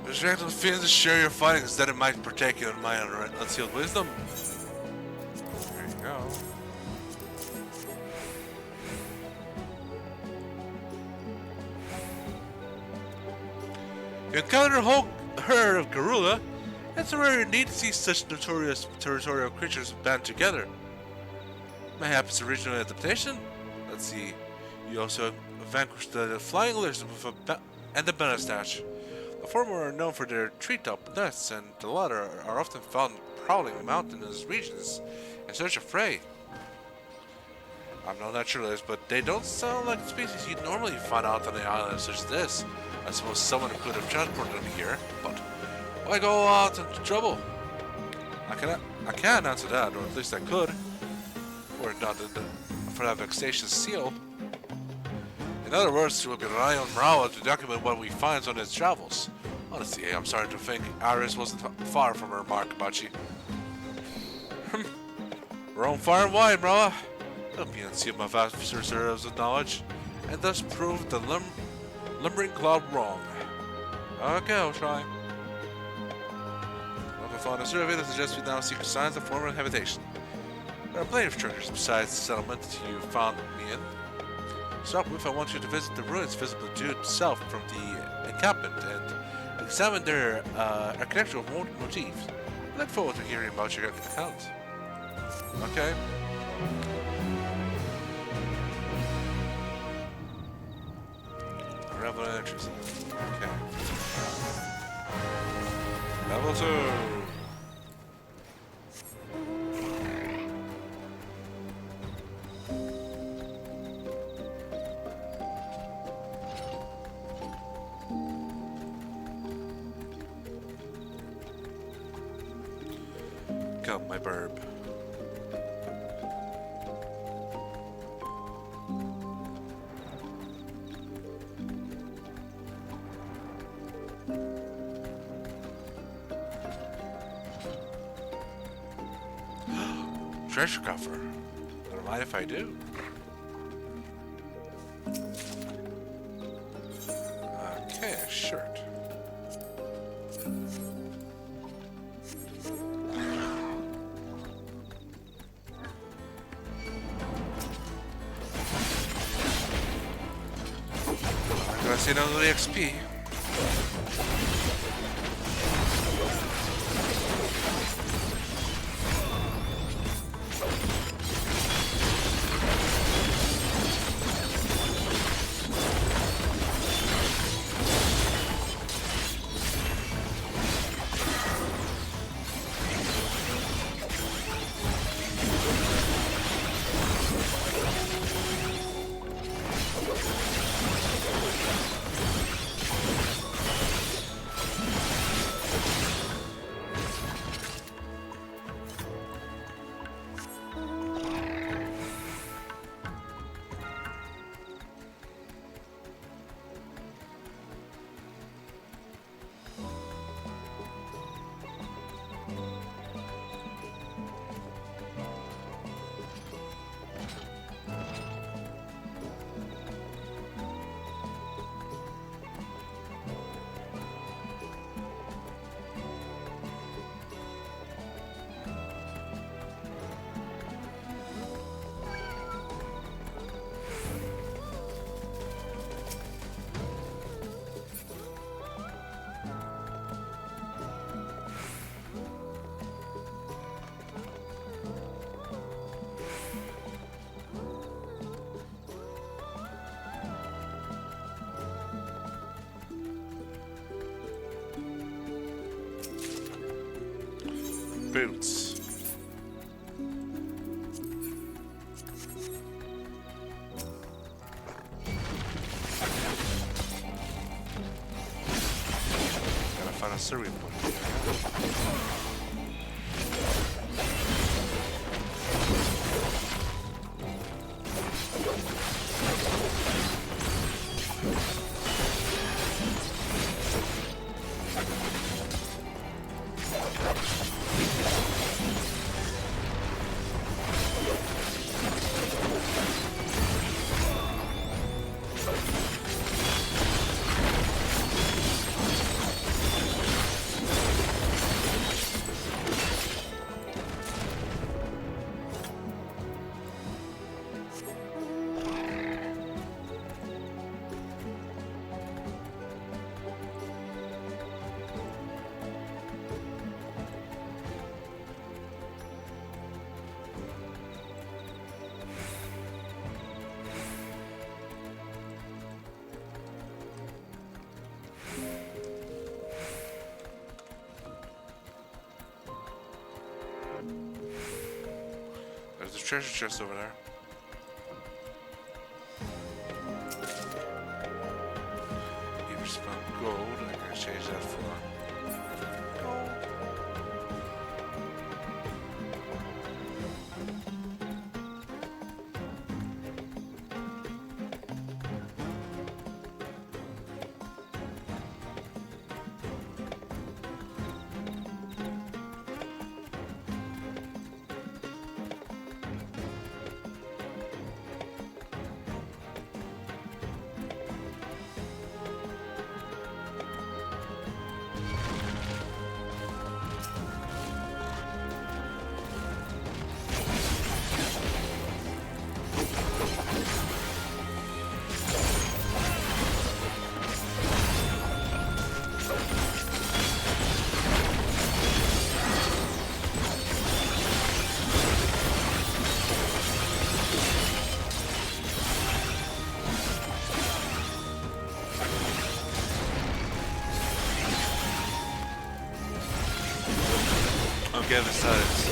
Resurrect the feelings to share your findings that it might protect you in my unsealed wisdom. There you go. You encounter a whole herd of gorilla. It's rare indeed to see such notorious territorial creatures band together. Mayhap it's original adaptation? Let's see. You also vanquished the flying lizard and the Benastache. The former are known for their treetop nests, and the latter are often found prowling mountainous regions in search of prey. I'm no naturalist, but they don't sound like the species you'd normally find out on the island such as this. I suppose someone could have transported them here, but why go out into trouble? I can't answer that, or at least I could. Were it not for that vexatious seal. In other words, we'll be relying on Mrawa to document what we find on his travels. Honestly, I'm starting to think Iris wasn't far from her mark, Bachi. We're on fire and wide, Mrawa. Help me unseal my vast reserves of knowledge, and thus prove the lumbering cloud wrong. Okay, I'll try. Well, I found a survey that suggests we now seek signs of former habitation. There are plenty of structures besides the settlement you found me in. Stop if I want you to visit the ruins visible to you south from the encampment and examine their architectural motifs. I look forward to hearing about your account. Okay. Level electricity. Okay. Level 2. Come, my burb. Treasure coffer. Mind if I do? Okay, a shirt. I'm gonna see another XP. Boots. Gotta find a serving point. There's a treasure chest over there. Even spent gold, I can exchange that for gold. Okay, besides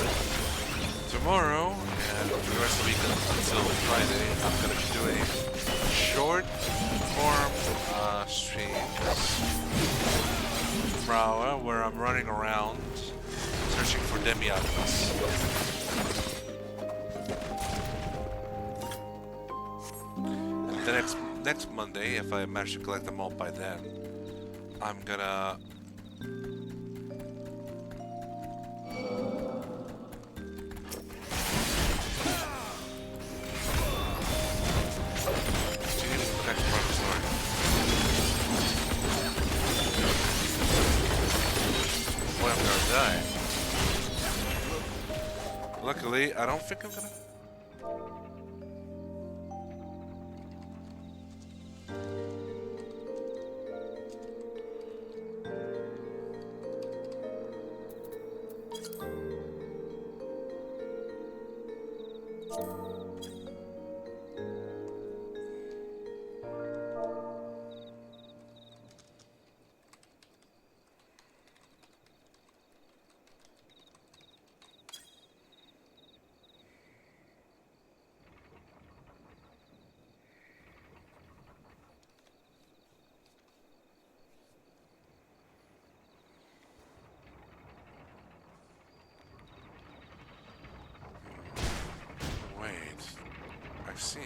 tomorrow and for the rest of the week until Friday, I'm going to be doing short form streams where I'm running around searching for demi-alchemists. The next Monday, if I manage to collect them all by then, I'm gonna Luckily, I don't think I'm gonna... I see.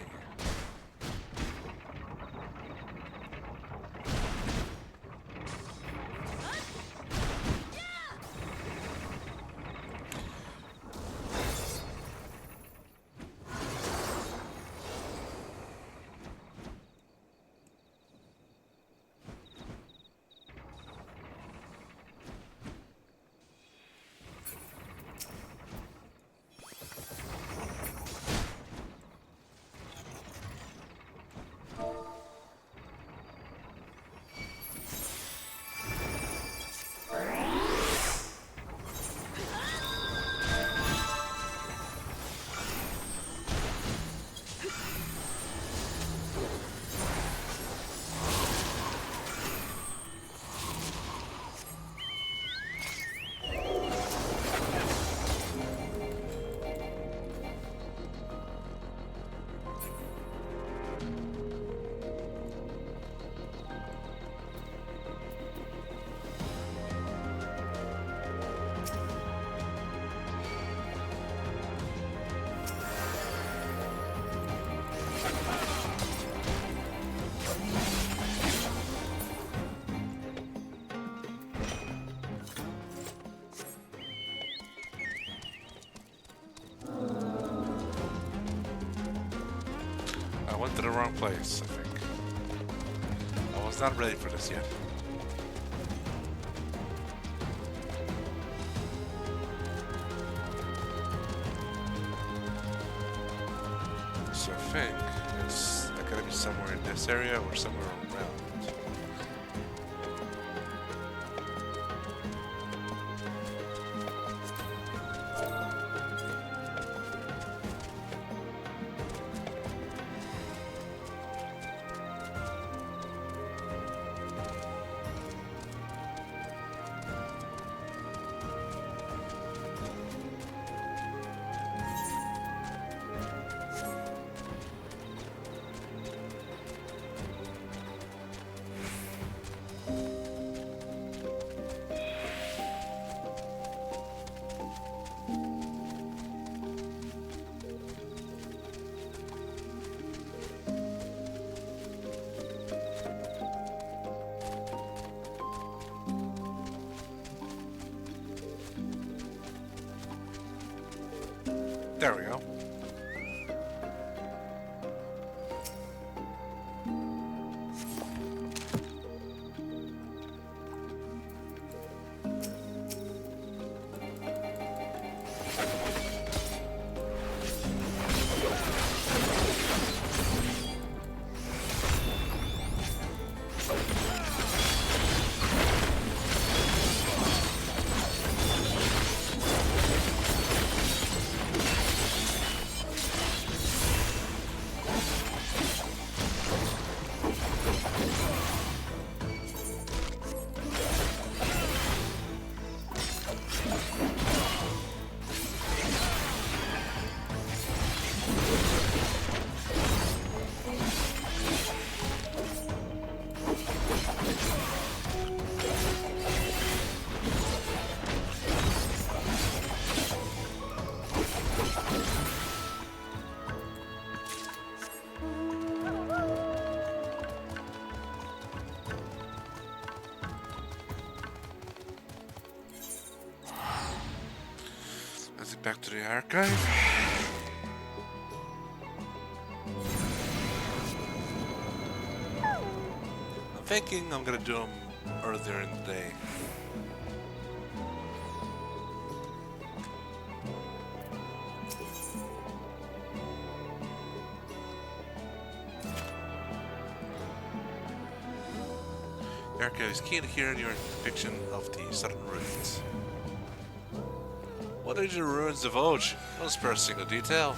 I went to the wrong place, I think. I was not ready for this yet. So I think it's gotta be somewhere in this area or somewhere around. There we go. Back to the archive. I'm thinking I'm gonna do them earlier in the day. Erica is keen to hear your depiction of the southern ruins. What did the ruins divulge? Don't spare a single detail.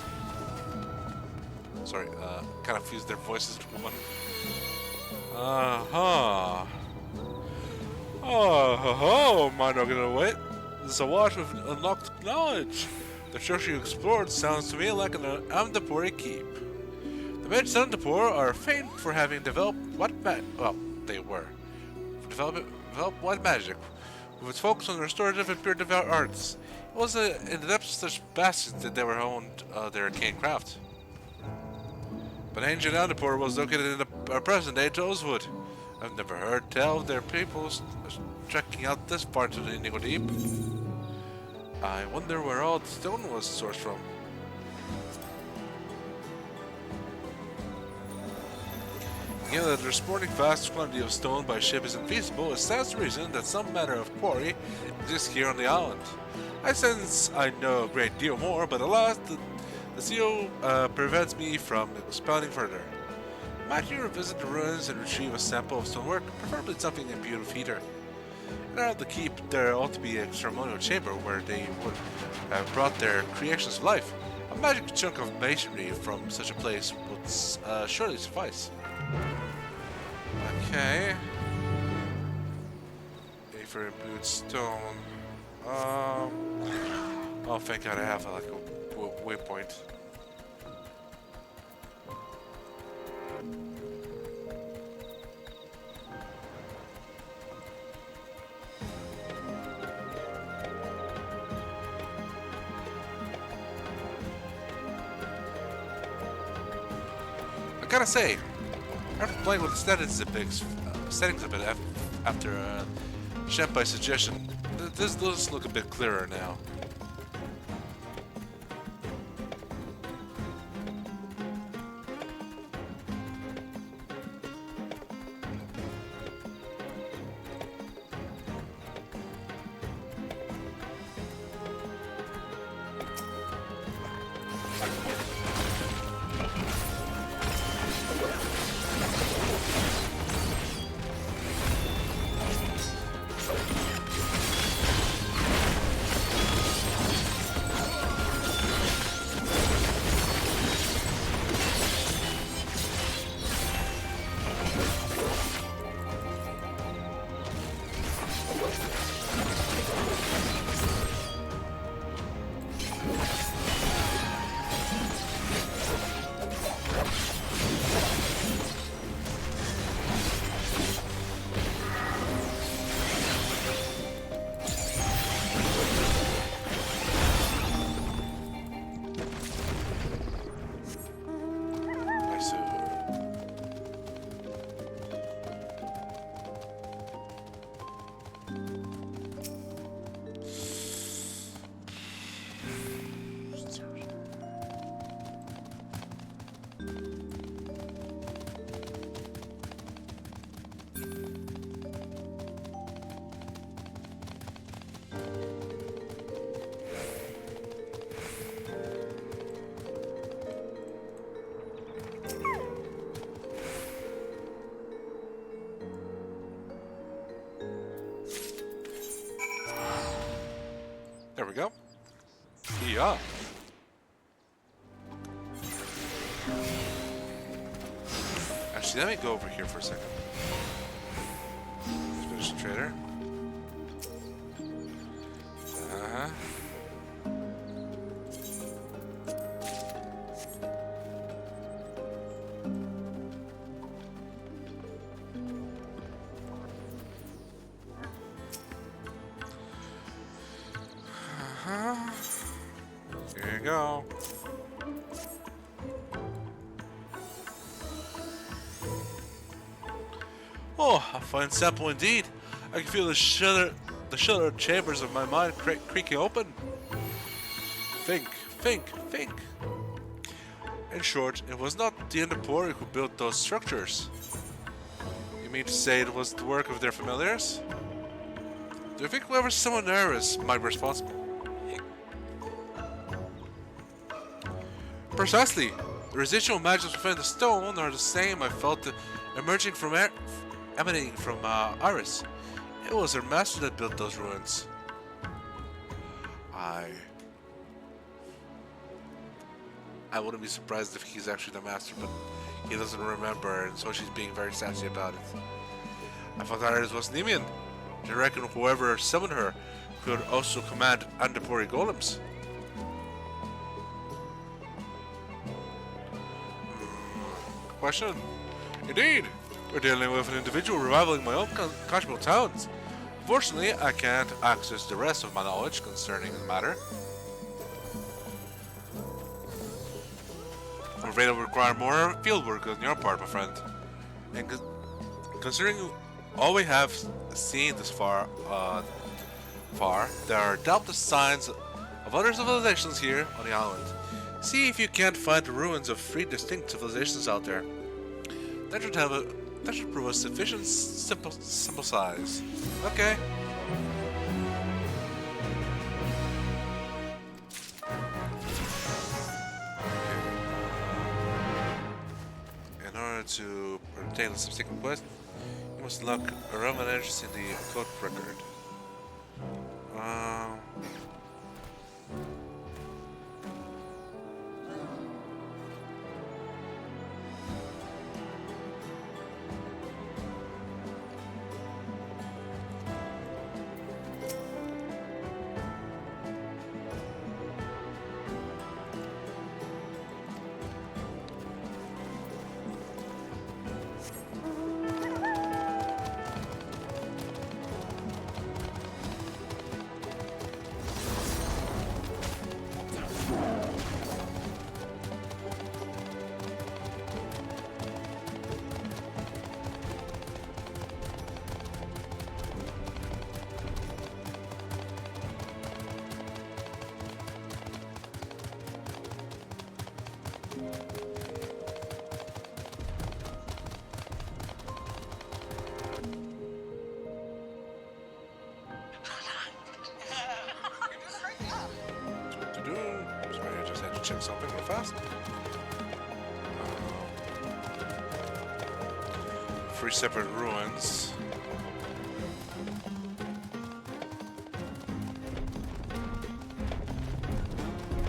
Sorry, kind of fused their voices into one. Uh-huh. Oh, ho, ho, mind not gonna wait. This is a watch with unlocked knowledge. The structure you explored sounds to me like an Amdapori keep. The mages of Amdapur are famed for having developed developed white magic, with its focus on the restorative and pure devout arts. It was in the depths of such bastions that they were honed their arcane craft. But ancient Amdapur was located in the present-day Toeswood. I've never heard tell of their people trekking out this far to the Indigo Deep. I wonder where all the stone was sourced from. Given that transporting vast quantity of stone by ship is infeasible, it stands to reason that some manner of quarry exists here on the island. I sense I know a great deal more, but alas, the seal prevents me from expounding further. Might you revisit the ruins and retrieve a sample of stonework, preferably something imbued with heater? And out of the keep, there ought to be a ceremonial chamber where they would have brought their creations to life. A magic chunk of masonry from such a place would surely suffice. Okay. A for imbued stone. Oh, thank God I have like a waypoint. I gotta say, after playing with the settings a bit after Shenpai's suggestion, this does look a bit clearer now. There we go. Yeah. Actually, let me go over here for a second. Let's finish the trader. Uh-huh. Here you go. Oh, a fine sample indeed. I can feel the shuttered chambers of my mind creaking open. Think. In short, it was not the Endopori who built those structures. You mean to say it was the work of their familiars? Do you think whoever summoned Eris might be responsible? Precisely. The residual magics within the stone are the same I felt emerging from emanating from Iris. It was her master that built those ruins. I wouldn't be surprised if he's actually the master, but he doesn't remember, and so she's being very sassy about it. I thought Iris was Nemean. Do you reckon whoever summoned her could also command Andapori golems? Question? Indeed! We're dealing with an individual revivaling my own Kashmir towns. Unfortunately, I can't access the rest of my knowledge concerning the matter. I'm afraid it will require more fieldwork on your part, my friend. And considering all we have seen this far, there are doubtless signs of other civilizations here on the island. See if you can't find the ruins of 3 distinct civilizations out there. That should prove a sufficient simple size. Okay. In order to obtain the subsequent quest, you must unlock a realm of energies in the occult record. Check something real fast. 3 separate ruins.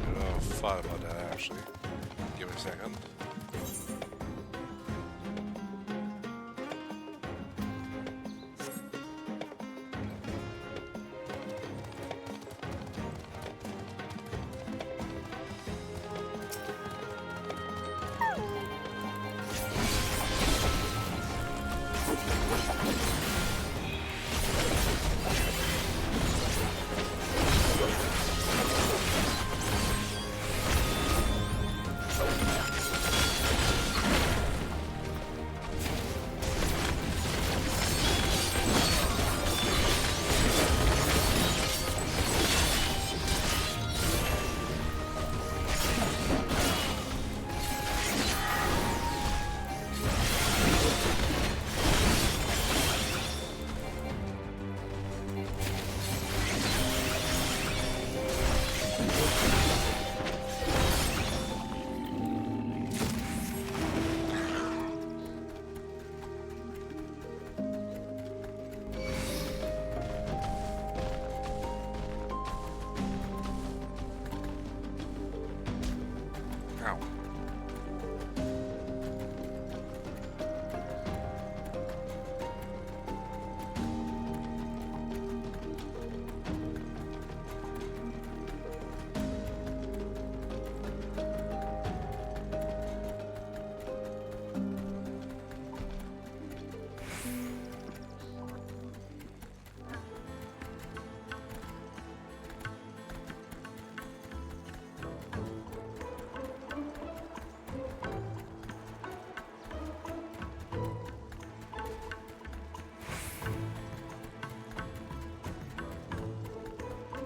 I thought about that actually. Give me a second.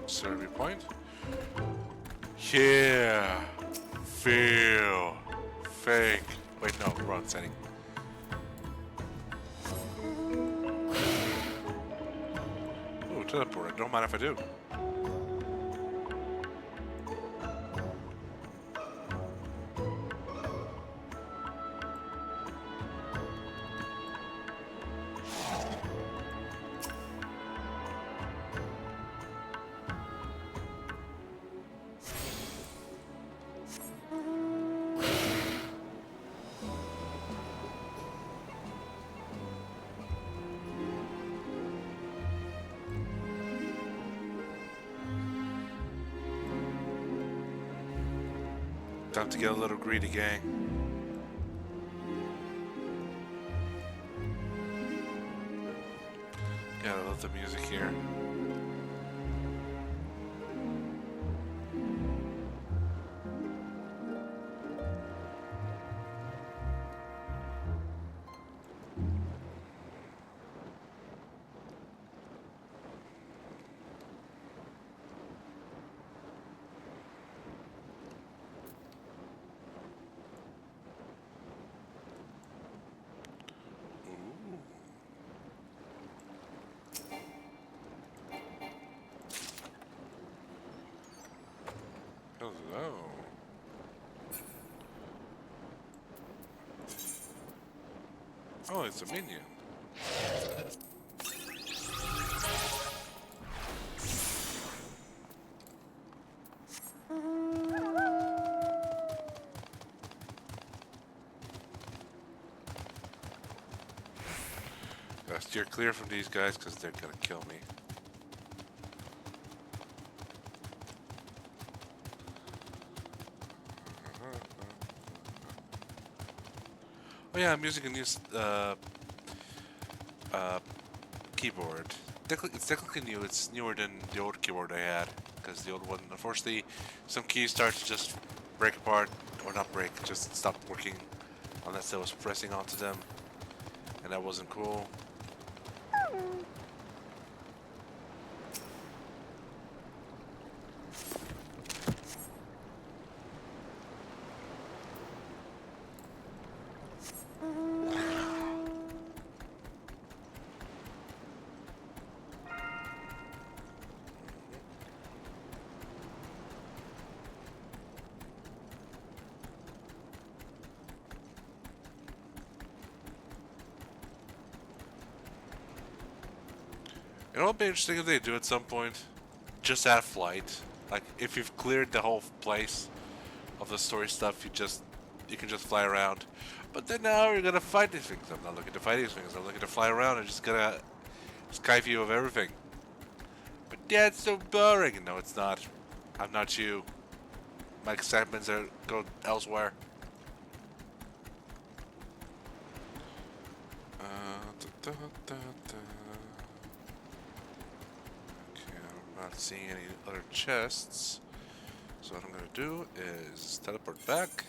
Survey point. Hear, feel, think. Wait, no, wrong setting. Ooh, teleport. Don't mind if I do. Time to get a little greedy, gang. Yeah, I love the music here. Hello. Oh, it's a minion. Gotta steer clear from these guys because they're gonna kill me. Oh yeah, I'm using a new keyboard. It's technically new. It's newer than the old keyboard I had, because the old one, unfortunately, some keys start to just break apart, or not break, just stop working unless I was pressing onto them, and that wasn't cool. It'll be interesting if they do at some point. Just at flight. Like, if you've cleared the whole place of the story stuff, you can just fly around. But then now you're gonna fight these things. I'm not looking to fight these things. I'm looking to fly around and just get a sky view of everything. But yeah, it's so boring. No, it's not. I'm not you. My excitements go elsewhere. Da, da, da. Not seeing any other chests, so what I'm gonna do is teleport back,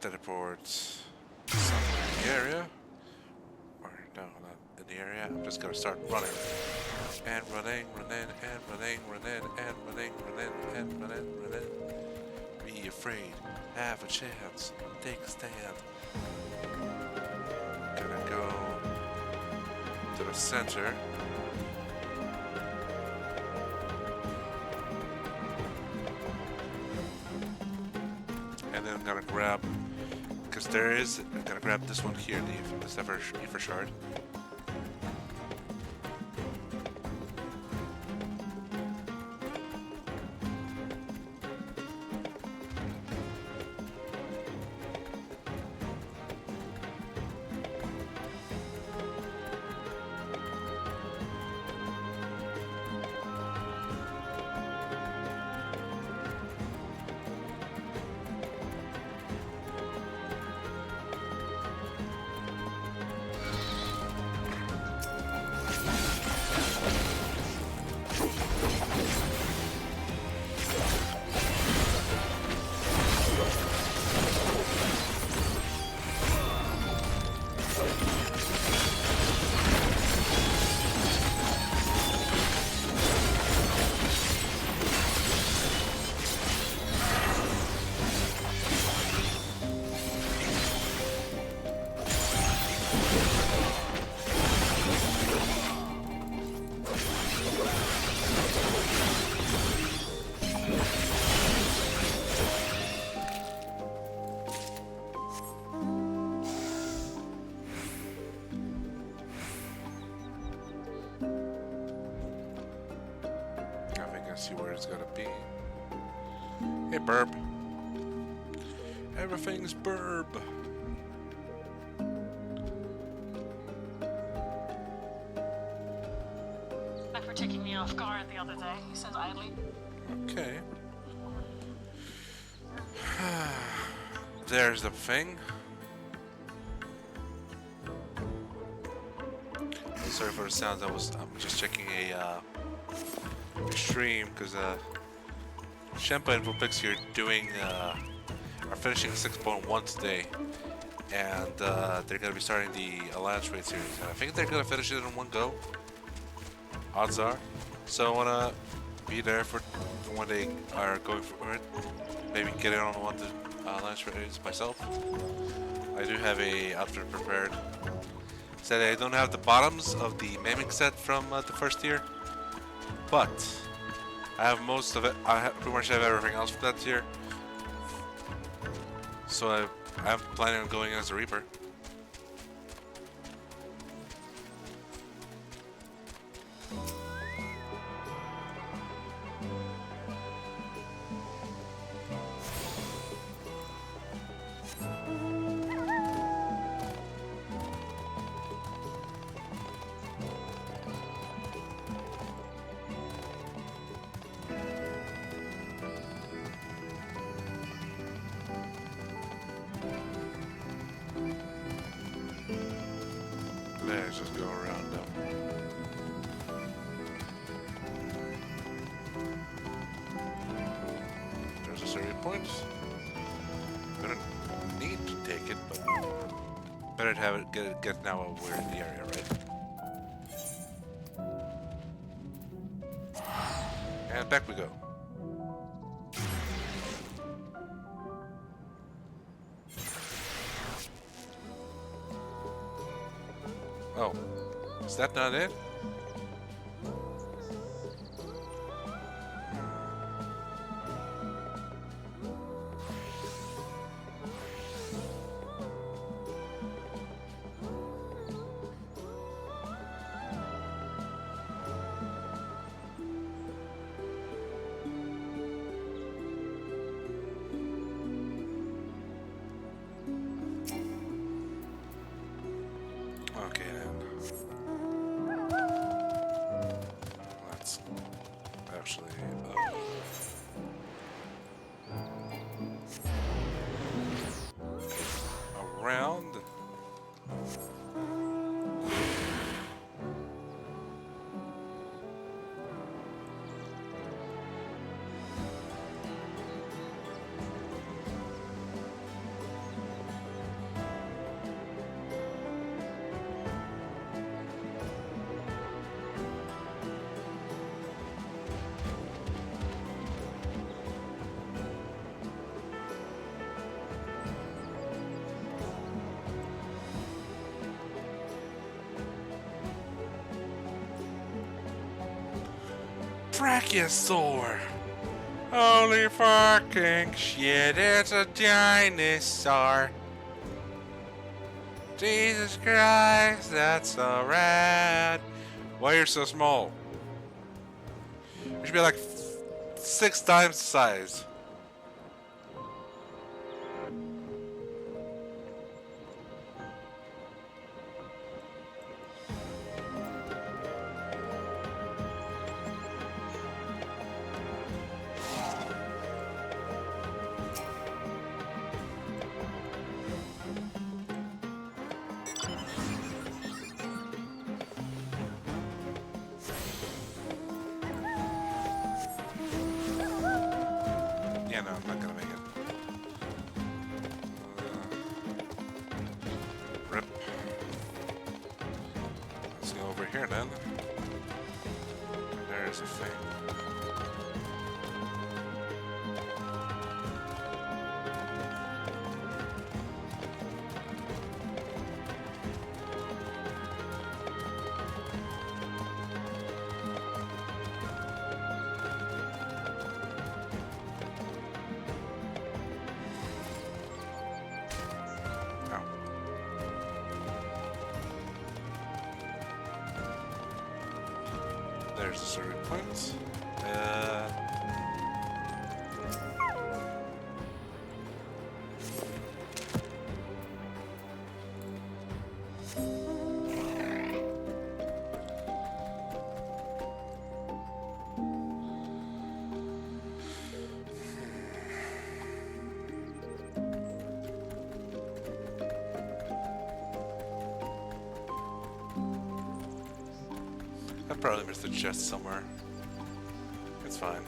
teleport somewhere in the area, or no, not in the area. I'm just gonna start running and running and running and running. Be afraid, have a chance, take a stand. Gonna go to the center. And then I'm gonna grab, because I'm gonna grab this one here, this Ether Shard. See where it's gonna be. Hey, burb. Everything's burb. For taking me off guard the other day, he said idly. Okay. there's the thing. Sorry for the sounds. I'm just checking a stream because Shempa and Vopix here are finishing 6.1 today, and they're gonna be starting the Alliance Raid series. And I think they're gonna finish it in one go. Odds are. So I wanna be there for when they are going for it. Maybe get in on one of the Alliance Raids myself. I do have a outfit prepared. Said I don't have the bottoms of the maiming set from the first tier, but I have most of it. Pretty much have everything else from that tier. So I'm planning on going as a Reaper. Let's just go around them. There's a serious point. Gonna need to take it, but better to have it get now while we're in the area, right? And back we go. Oh, is that not it? Okay then. Let's actually around. Brachiosaur! Holy fucking shit, it's a dinosaur! Jesus Christ, that's so rad! Why are you so small? You should be like 6 times the size. Yeah, no, I'm not gonna make it. Rip. Let's go over here then. There's a thing. There's the circuit point. I probably missed a chest somewhere. It's fine.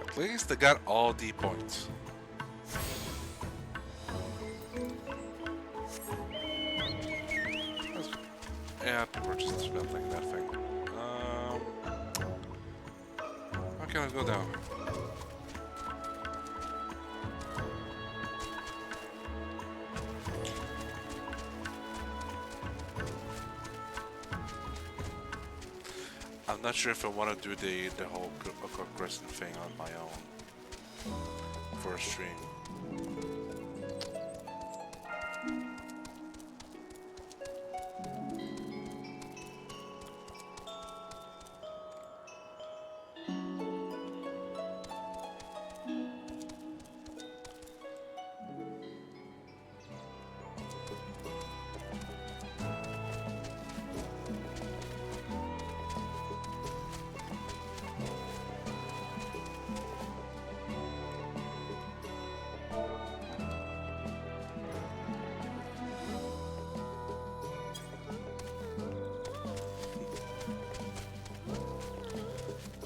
At least they got all D points. Yeah, people are just smelting that thing. How can I go down? I'm not sure if I want to do the whole Occult Crescent thing on my own for a stream.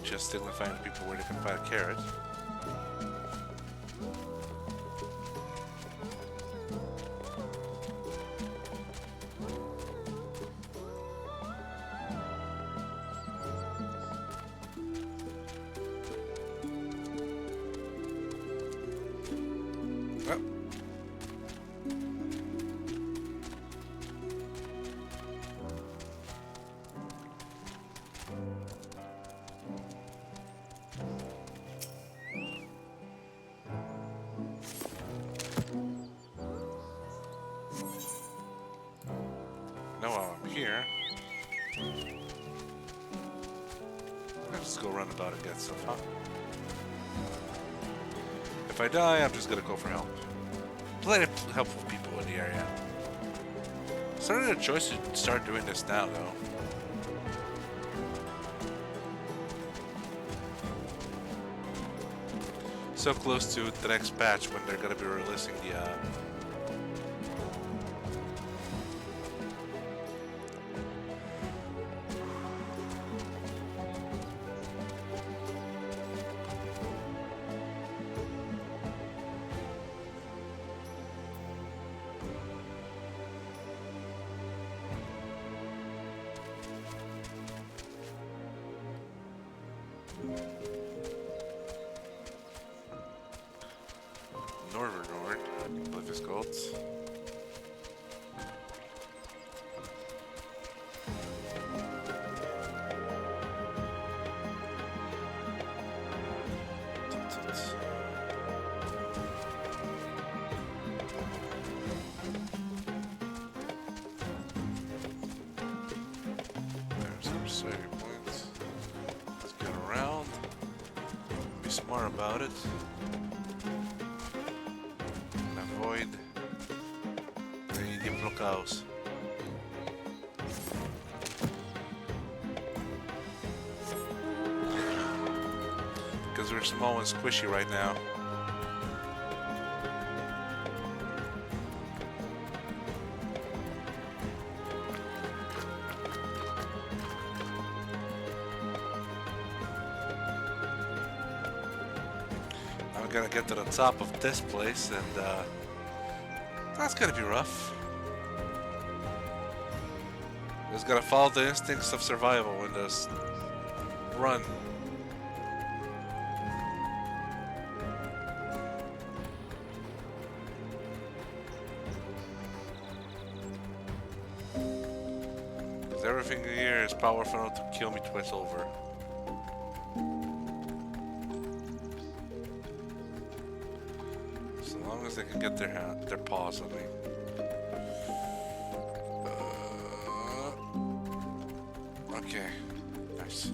Just still find people where they can find a carrot. Oh. Here. I'll just go run about and get stuff, huh? If I die, I'm just gonna go for help. Plenty of helpful people in the area. Certainly a choice to start doing this now, though. So close to the next patch when they're gonna be releasing the Northern Nord, I believe it's called. There's our saving points. Let's get around. Be smart about it. Avoid the blockhouse. Because we're small and squishy right now. I'm gonna get to the top of this place and that's gonna be rough. Just gotta follow the instincts of survival and just run. Because everything here is powerful enough to kill me twice over. long as they can get their paws on me. Okay, nice.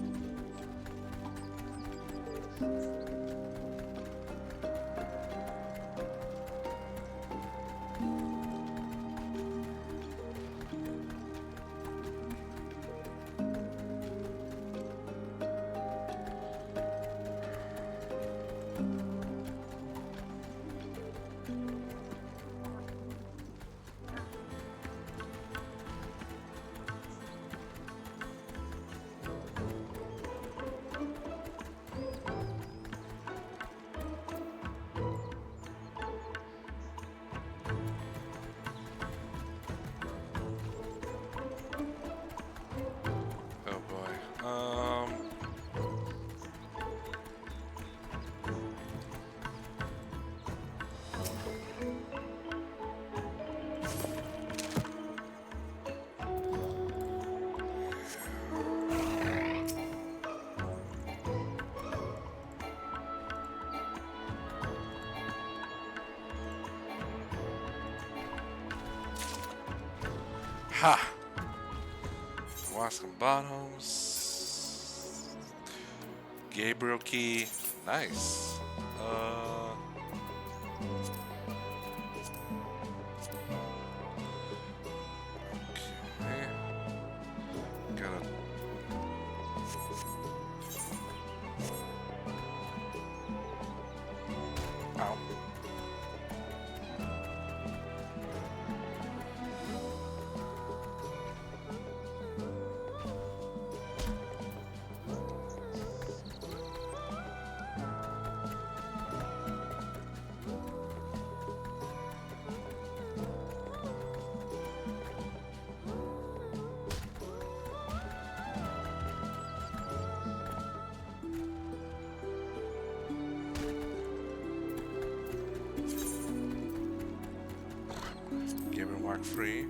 Ha! Wascom bottoms. Gabriel key. Nice. Okay. Gotta. Ow. Free.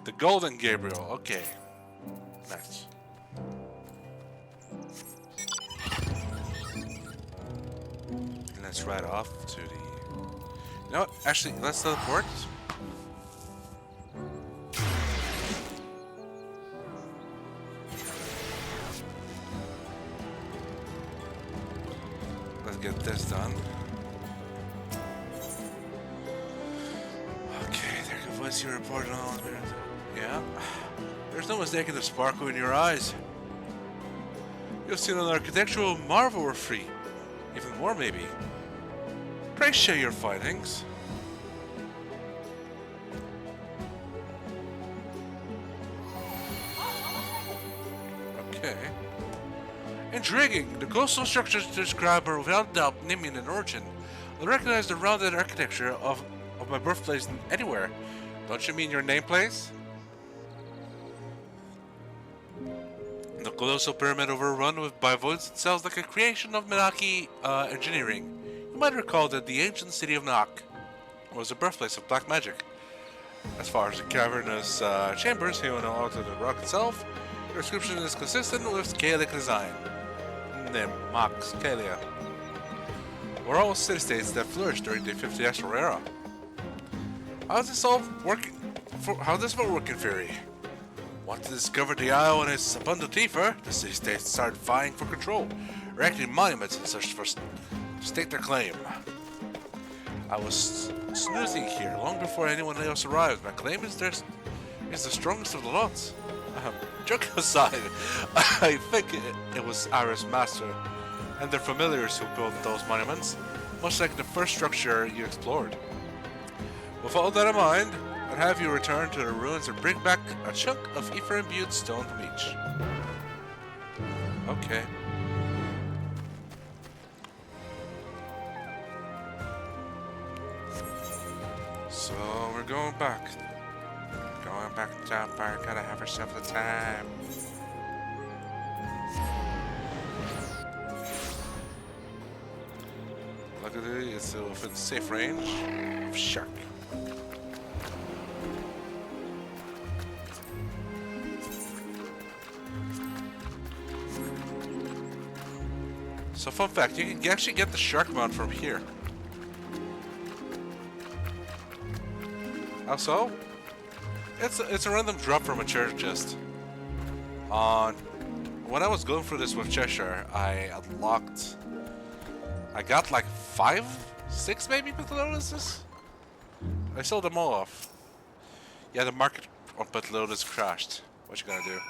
The Golden Gabriel. Okay. Nice. Let's ride off to the... You know what? Actually, let's teleport. Let's get this done. You reported on. Yeah. There's no mistaking the sparkle in your eyes. You've seen an architectural marvel or free. Even more, maybe. Pray share your findings. Okay. Intriguing. The coastal structures described are without doubt Nimian in origin. I recognize the rounded architecture of my birthplace anywhere. Don't you mean your nameplace? The colossal pyramid overrun by voids sounds like a creation of Menaki engineering. You might recall that the ancient city of Nak was the birthplace of black magic. As far as the cavernous chambers here on the rock itself, the description is consistent with Gaelic design. Max Kalia were all city-states that flourished during the 50th Astral Era. How's this all working? How does this work in theory? Want to discover the Isle and its abundant ether, the city-states started vying for control, erecting monuments in search for stake their claim. I was snoozing here long before anyone else arrived. My claim is the strongest of the lots. Joke aside, I think it was Ara's master and their familiars who built those monuments, much like the first structure you explored. With all that in mind, I'd have you return to the ruins and bring back a chunk of ether-imbued stone from each. Okay. So we're going back. Going back to Downfire, gotta have herself the time. Luckily, it's within safe range of shark. So fun fact, you can actually get the shark mount from here. How so? It's a random drop from a treasure chest. When I was going through this with Cheshire, I got like 5, 6 maybe Petalotuses? I sold them all off. Yeah, the market on Petalotus crashed. What you gonna do?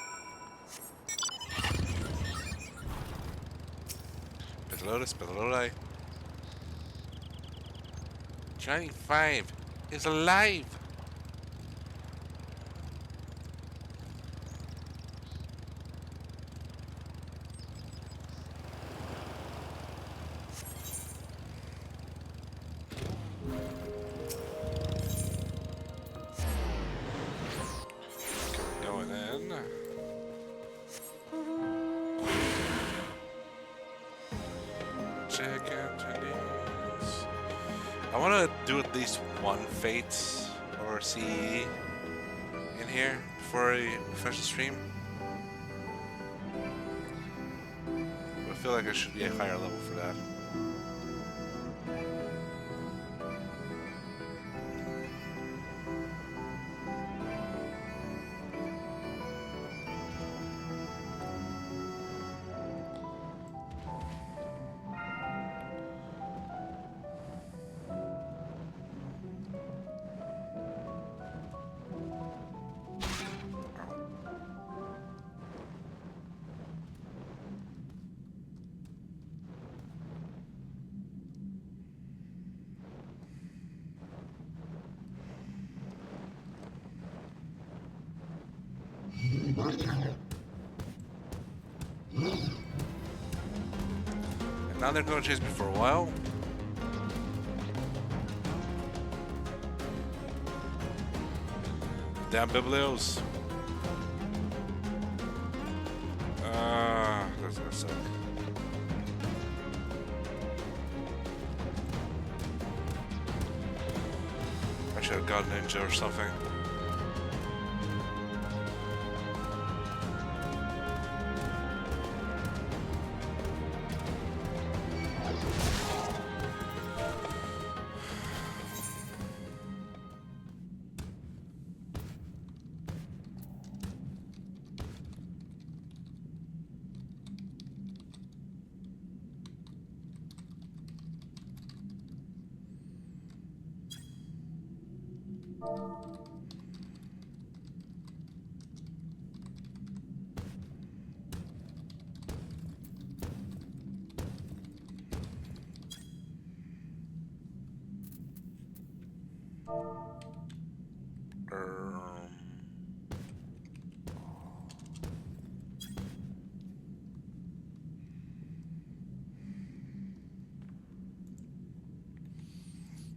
Petalotus. Johnny 5 is alive! Going in. Check into these. I want to do at least one Fate or CE in here before I finish the stream. I feel like I should be a higher level for that. And now they're going to chase me for a while. Damn Biblios. That's gonna suck. I should have got ninja or something.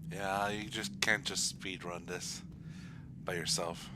Yeah, you just can't just speed run this by yourself.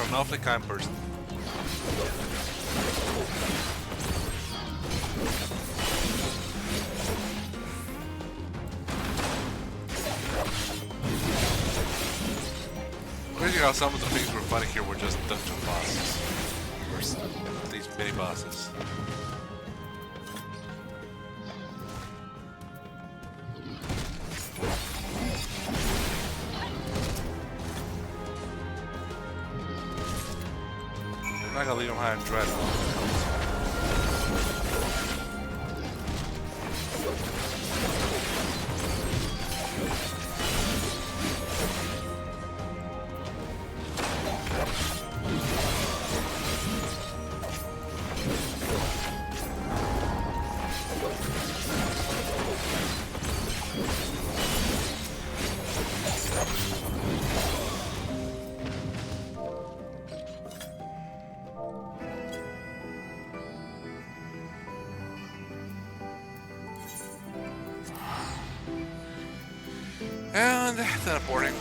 An awfully kind person. Crazy how some of the things we're fighting here were just dungeon bosses. Or these mini bosses. I'm not gonna leave him high and dry though. And teleporting.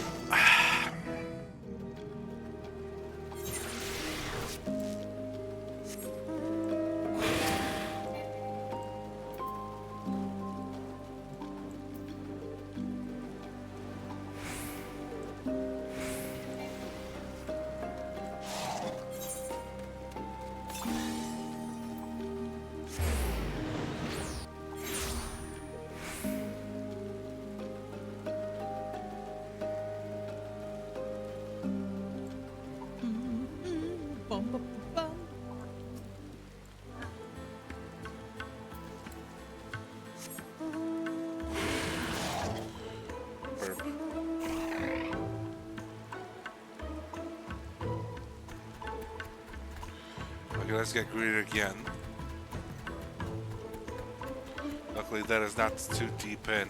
Okay, let's get greeted again. Luckily that is not too deep in.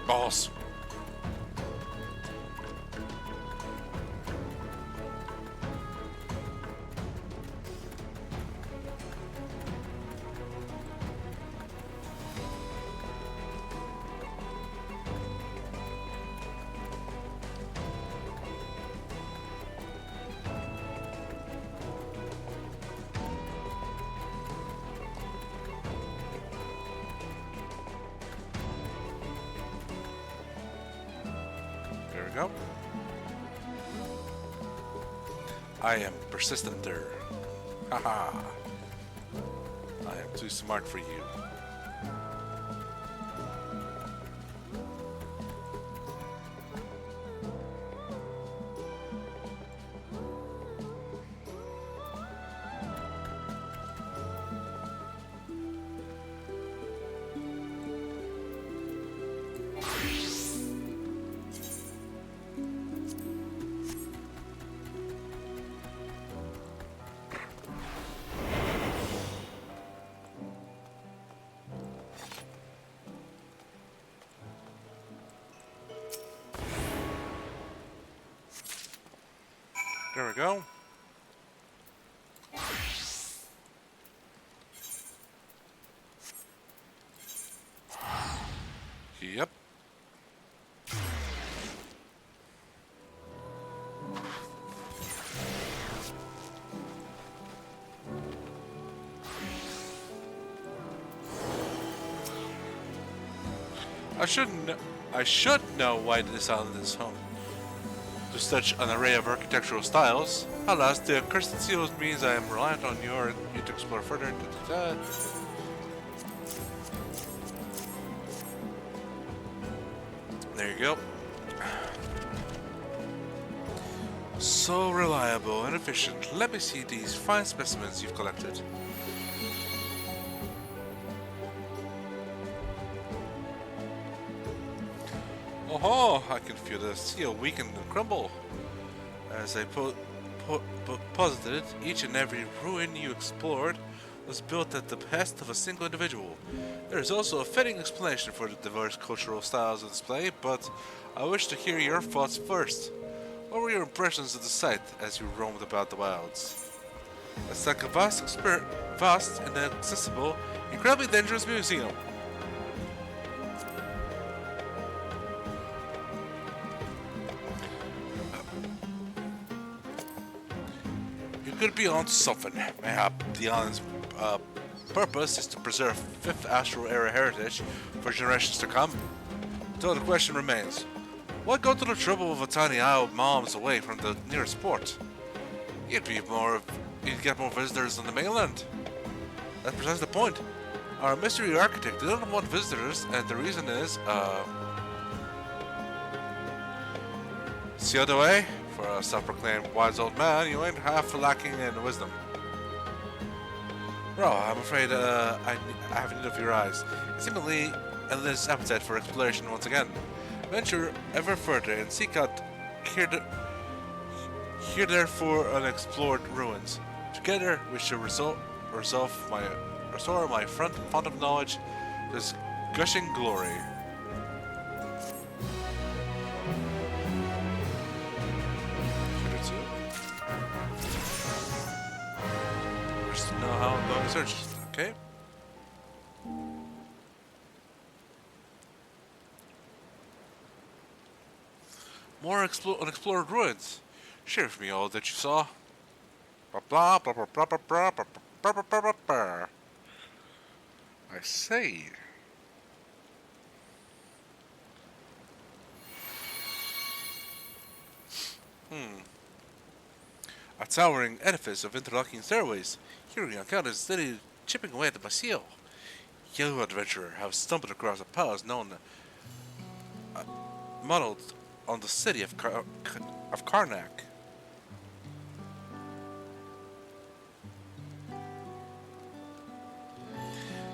Balls. Go. I am persistenter. Haha. I am too smart for you. There we go. Yep. I should know why this island is home to such an array of architectural styles. Alas, the cursed seals means I am reliant on you to explore further. There you go. So reliable and efficient. Let me see these fine specimens you've collected. Oh, I can feel the seal weaken and crumble. As I posited, each and every ruin you explored was built at the behest of a single individual. There is also a fitting explanation for the diverse cultural styles on display, but I wish to hear your thoughts first. What were your impressions of the site as you roamed about the wilds? It's like a vast, inaccessible, incredibly dangerous museum. You could be onto something. Mayhap the island's purpose is to preserve 5th Astral Era heritage for generations to come. So the question remains, why go to the trouble of a tiny isle miles away from the nearest port? You'd get more visitors on the mainland. That's precisely the point. Our mystery architect didn't want visitors, and the reason is, see the way? For a self-proclaimed wise old man, you ain't half lacking in wisdom. Bro, I'm afraid I have need of your eyes. Seemingly endless appetite for exploration once again. Venture ever further and seek out heretofore unexplored ruins. Together we shall restore my font of knowledge, this gushing glory. Just know how long the search is, okay? More unexplored ruins. Share with me all that you saw. Blah blah blah blah blah blah blah blah blah blah blah blah. I say. A towering edifice of interlocking stairways. Hearing account is steadily chipping away at my seal. You, adventurer, have stumbled across a palace known, modeled on the city of Karnak.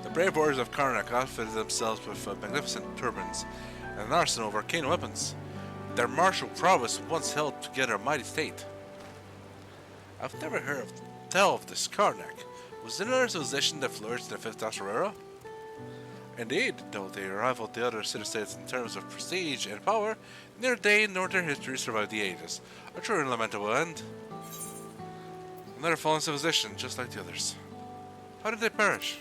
The brave warriors of Karnak outfitted themselves with magnificent turbans and an arsenal of arcane weapons. Their martial prowess once held together a mighty state. I've never heard tell of this Karnak. Was it another civilization that flourished in the 5th Astral Era? Indeed, though they rivaled the other city-states in terms of prestige and power, neither they nor their history survived the ages. A true and lamentable end. Another fallen civilization, just like the others. How did they perish?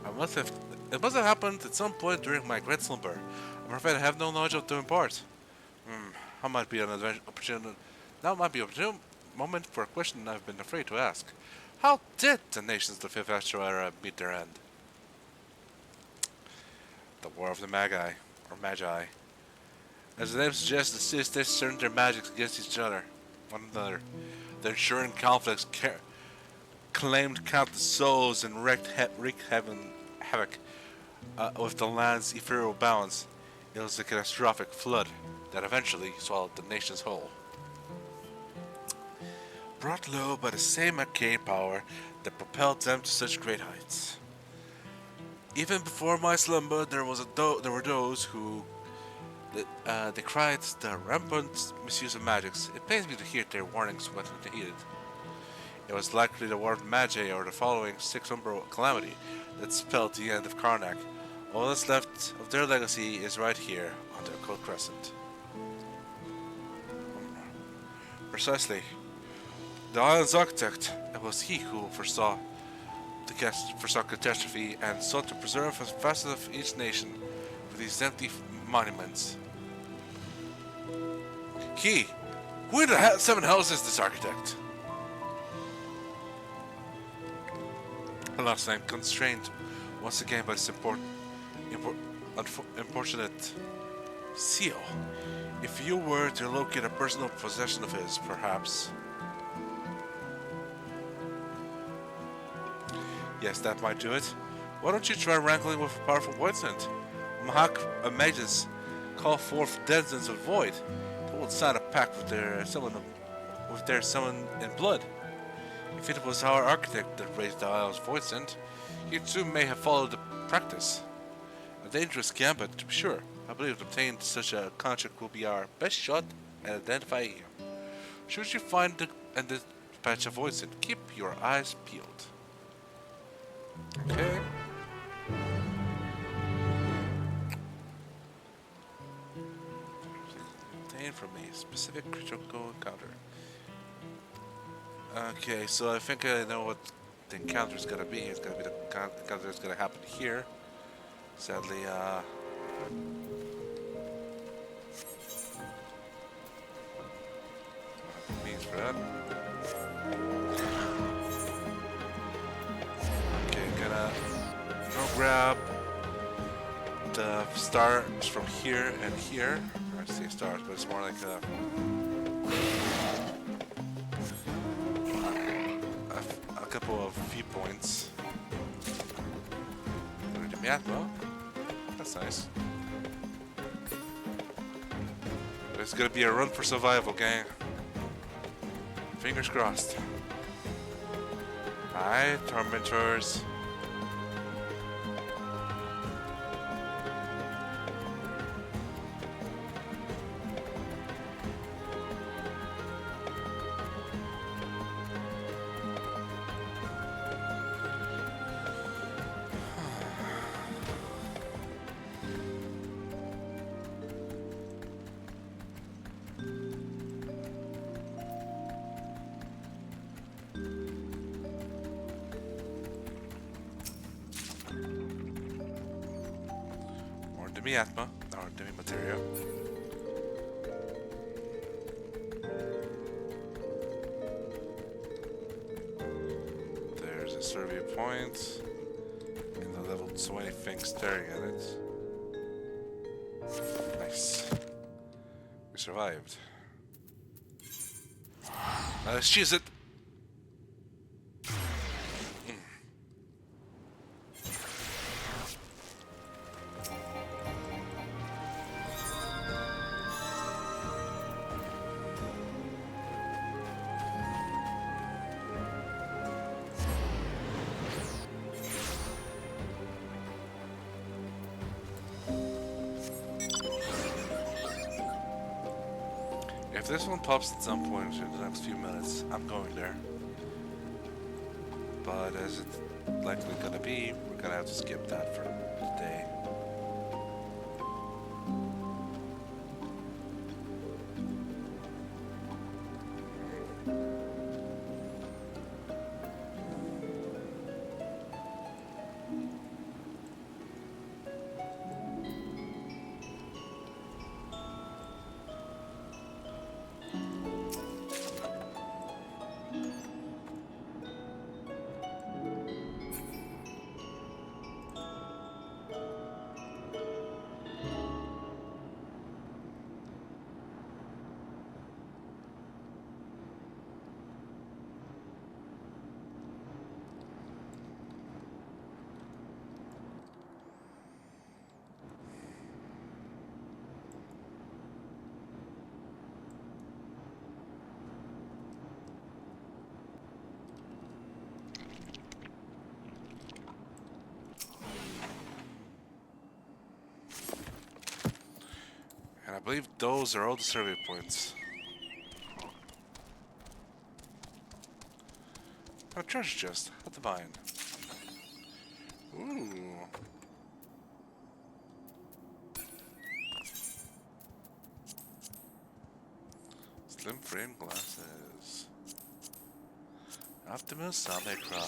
It must have happened at some point during my great slumber. I'm afraid I have no knowledge of to impart. That might be an opportunity. That might be an opportune moment for a question I've been afraid to ask. How did the nations of the 5th Astral Era meet their end? The War of the Magi, or Magi. As the name suggests, the city-states turned their magics against one another. The ensuing conflicts claimed countless souls and wreaked havoc with the land's ethereal balance. It was a catastrophic flood that eventually swallowed the nations whole. Brought low by the same arcane power that propelled them to such great heights. Even before my slumber, there were those who decried the rampant misuse of magics. It pains me to hear their warnings went unheeded. It was likely the War of Magi or the following Six Umbral calamity that spelled the end of Karnak. All that's left of their legacy is right here on the Occult Crescent. Precisely. The island's architect, it was he who foresaw catastrophe and sought to preserve a facet of each nation with these empty monuments. Who in the seven hells is this architect? Alas, I am constrained once again by this unfortunate seal. If you were to locate a personal possession of his, perhaps. Yes, that might do it. Why don't you try wrangling with a powerful voidsent? Mages call forth denizens of void. They will sign a pact with their summon in blood. If it was our architect that raised the Isle's voidsent, he too may have followed the practice. A dangerous gambit, to be sure. I believe obtaining such a contract will be our best shot at identifying him. Should you find and dispatch a voidsent, keep your eyes peeled. Okay. Obtained from a specific critical encounter. Okay, so I think I know what the encounter is gonna be. It's gonna be the encounter that's gonna happen here. Sadly, means for that. Okay, gonna grab the stars from here and here. I say stars, but it's more like a couple of viewpoints. Yeah, well, that's nice. But it's gonna be a run for survival, gang. Fingers crossed. Alright, tormentors. Demi-atma, or demi-materia. There's a survey point, and the level 20 thing staring at it. Nice. We survived. Now let's choose it! If this one pops at some point in the next few minutes, I'm going there. But as it's likely gonna be, we're gonna have to skip that for today. And I believe those are all the survey points. Oh, treasure chest. How divine. Ooh. Slim frame glasses. Optimus Omicron.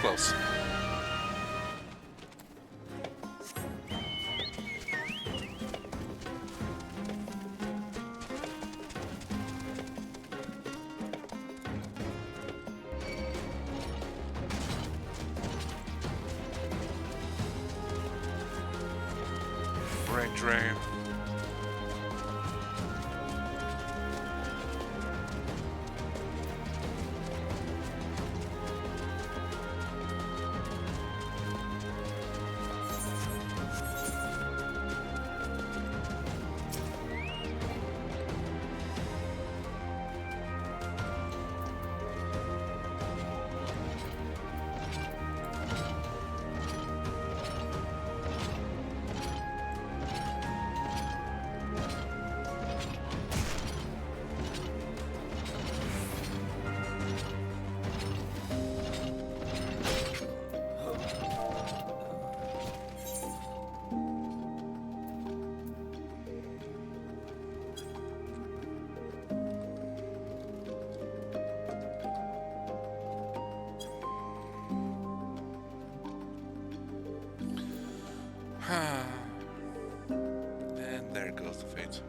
Close. Brain drain. And there goes the fate.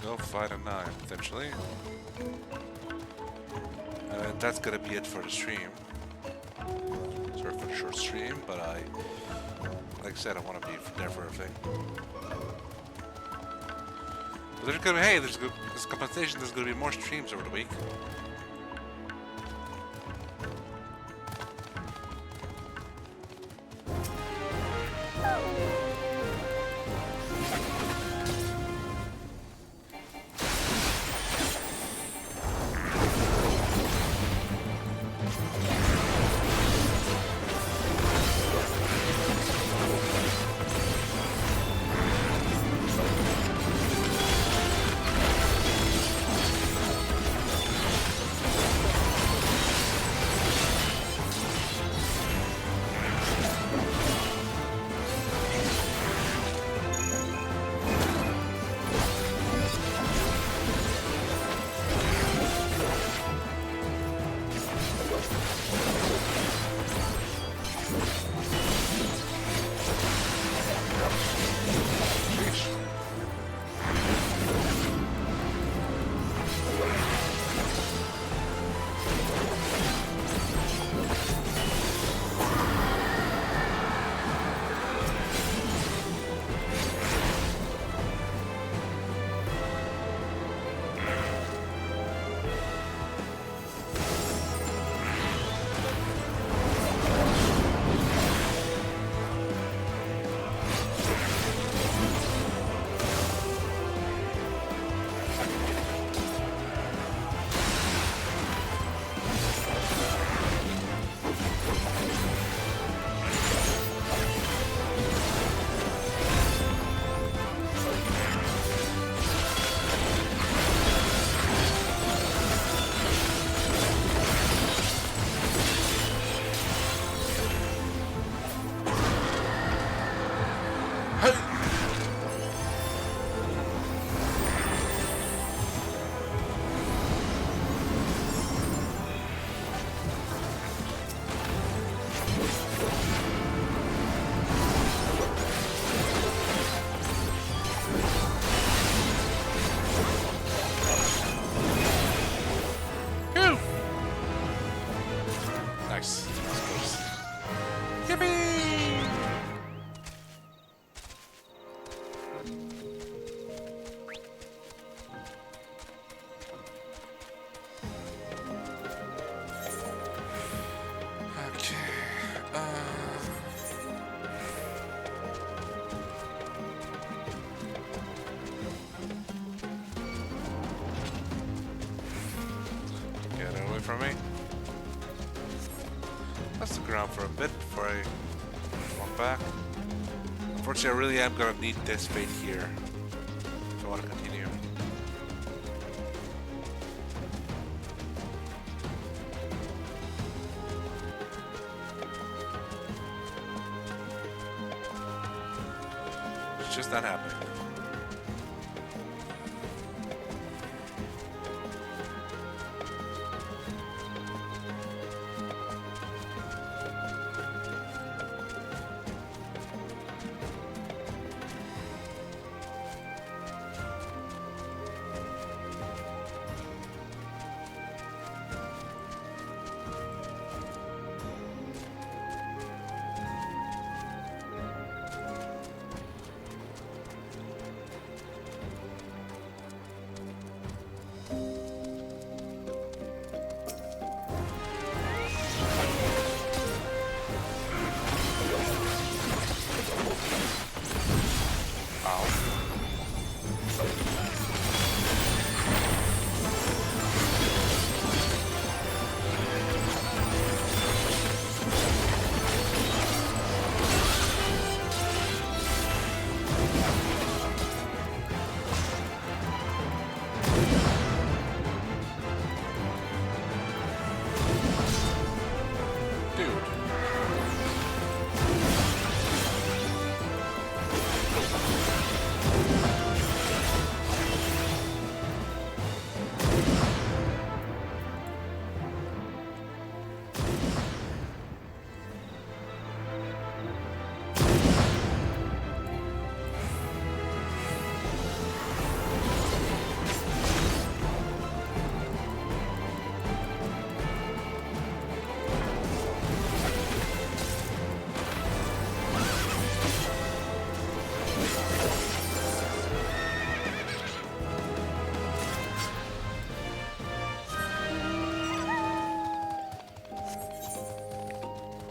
Go fight a 9, potentially. That's gonna be it for the stream. Sorry for the short stream, but like I said, I want to be there for everything. But there's gonna be, hey, there's compensation. There's gonna be more streams over the week. from me. I'll stick around for a bit before I walk back. Unfortunately, I really am going to need this fate here if I want to continue. It's just not happening.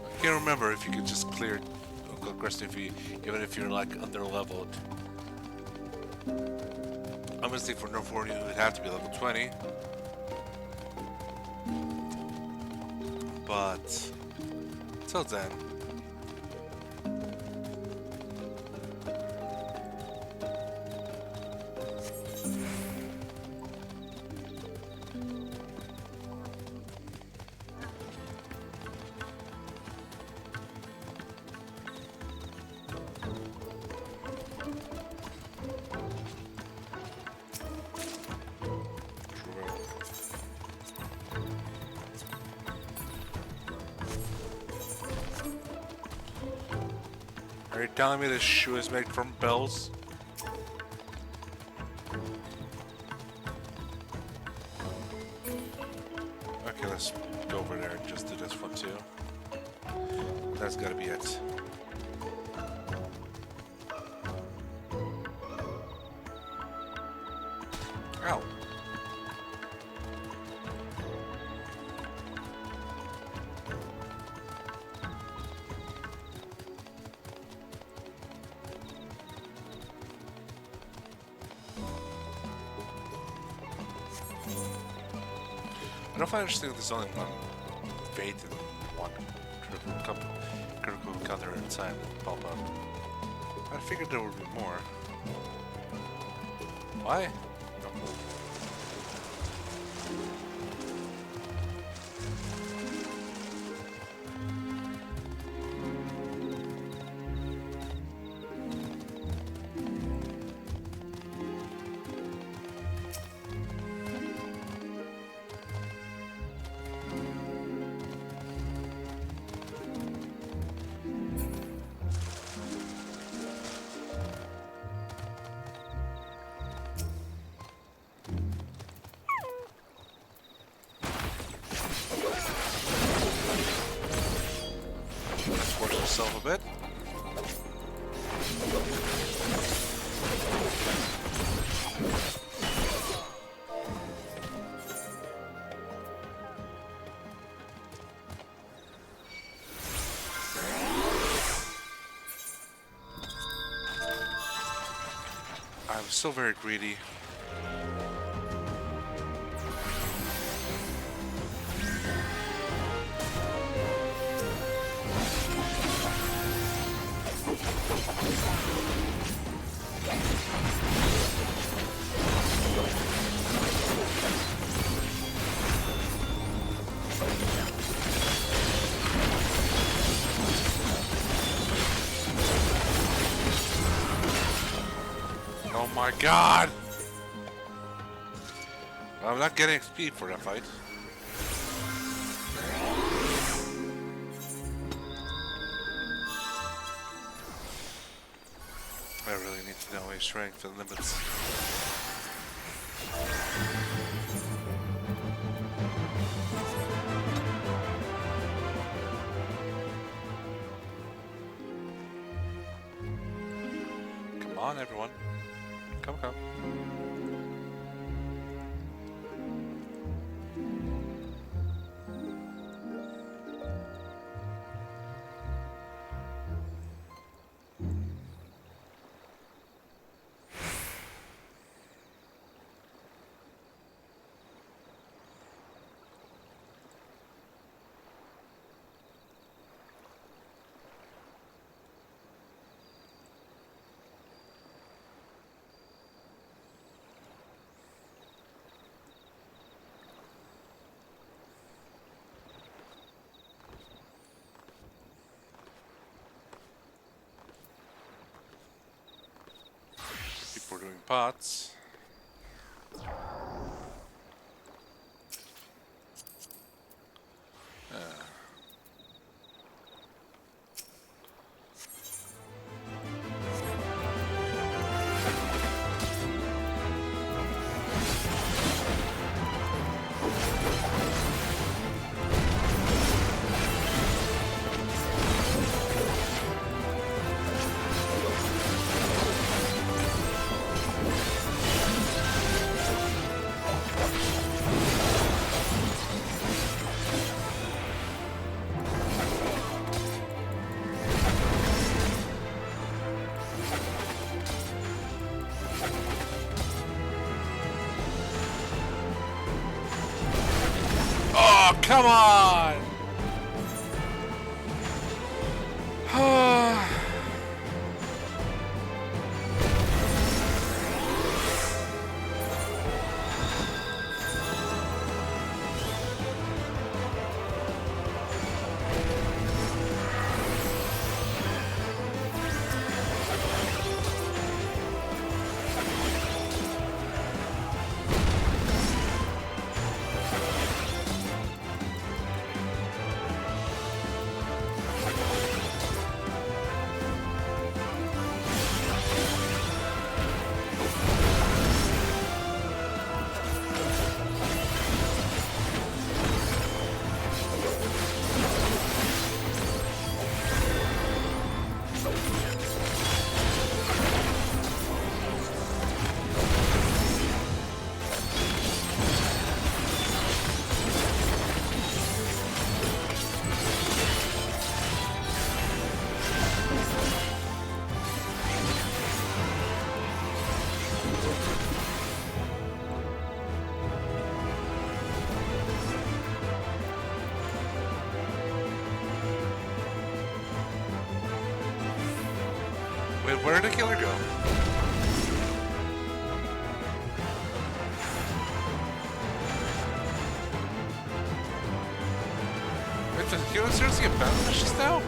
I can't remember if you could just clear Occult Crescent even if you're like under leveled. I'm gonna say for Nerf Warrior it would have to be level 20. But till then. Are you telling me this shoe is made from bells? Okay, let's go over there and just do this one too. That's gotta be it. Ow. I don't know if I understand there's only one fate and one critical encounter at a time that pop up. I figured there would be more. Why? No. Force yourself a bit. I'm so very greedy. Oh my god! I'm not getting XP for that fight. I really need to know his strength and limits. Come on, everyone. Come, come. People are doing pots. Oh, come on! Wait, where did the killer go? Wait, does the killer seriously get banished just now?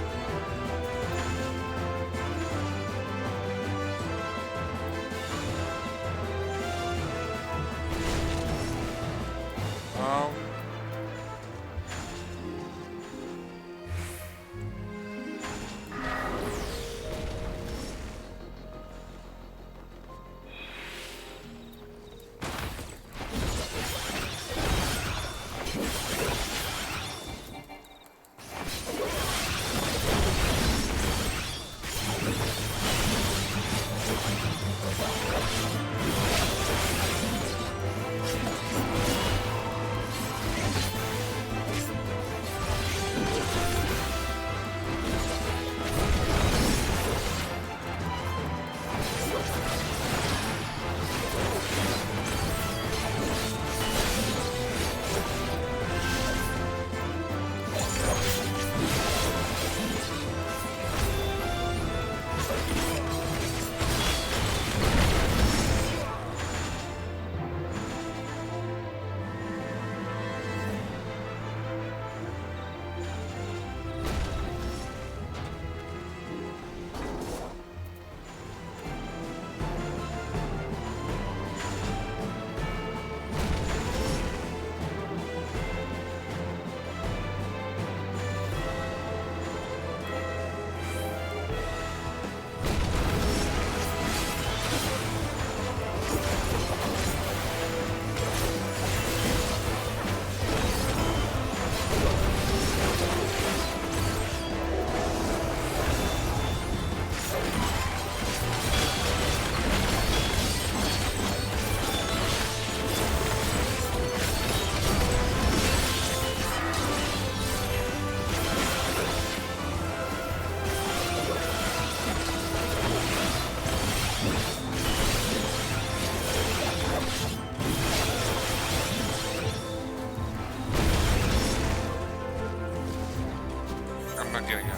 not getting out.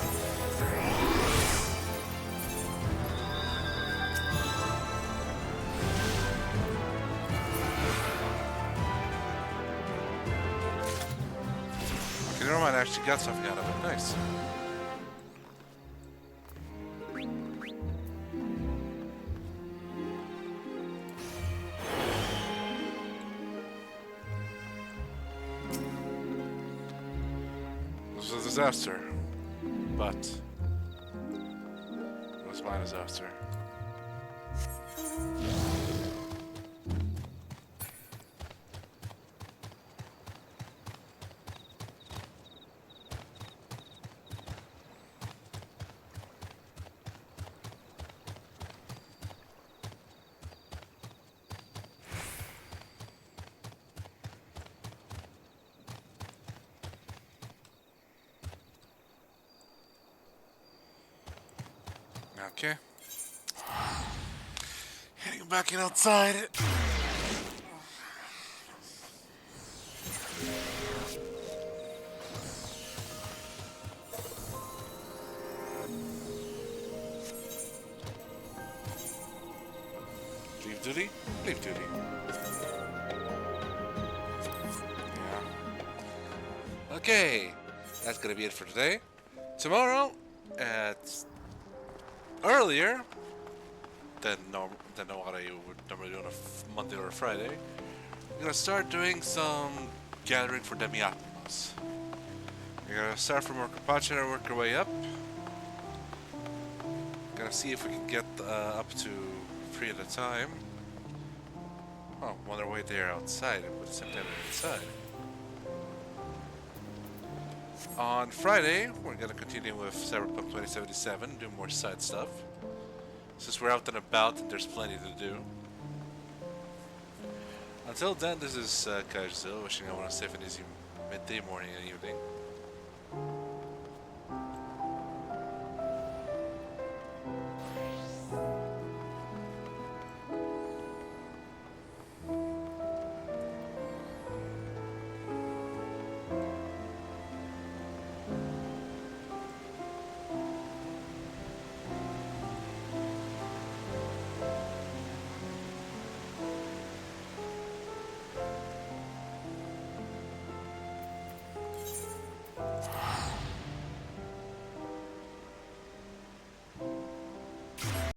Okay, never mind. I actually got something out of it. Nice. This was a disaster, but it was my disaster. Okay. Heading back in outside. Leave duty? Leave duty. Yeah. Okay. That's gonna be it for today. Tomorrow at earlier than what I would normally do on a Monday or a Friday, I'm gonna start doing some gathering for Demiatmos. We're gonna start from our Kapacha and work our way up. Gonna see if we can get up to 3 at a time. Oh, on their way there outside, with September inside. On Friday, we're gonna continue with Cyberpunk 2077, do more side stuff. Since we're out and about and there's plenty to do. Until then, this is Kaiju-Z wishing everyone a safe and easy midday, morning, and evening.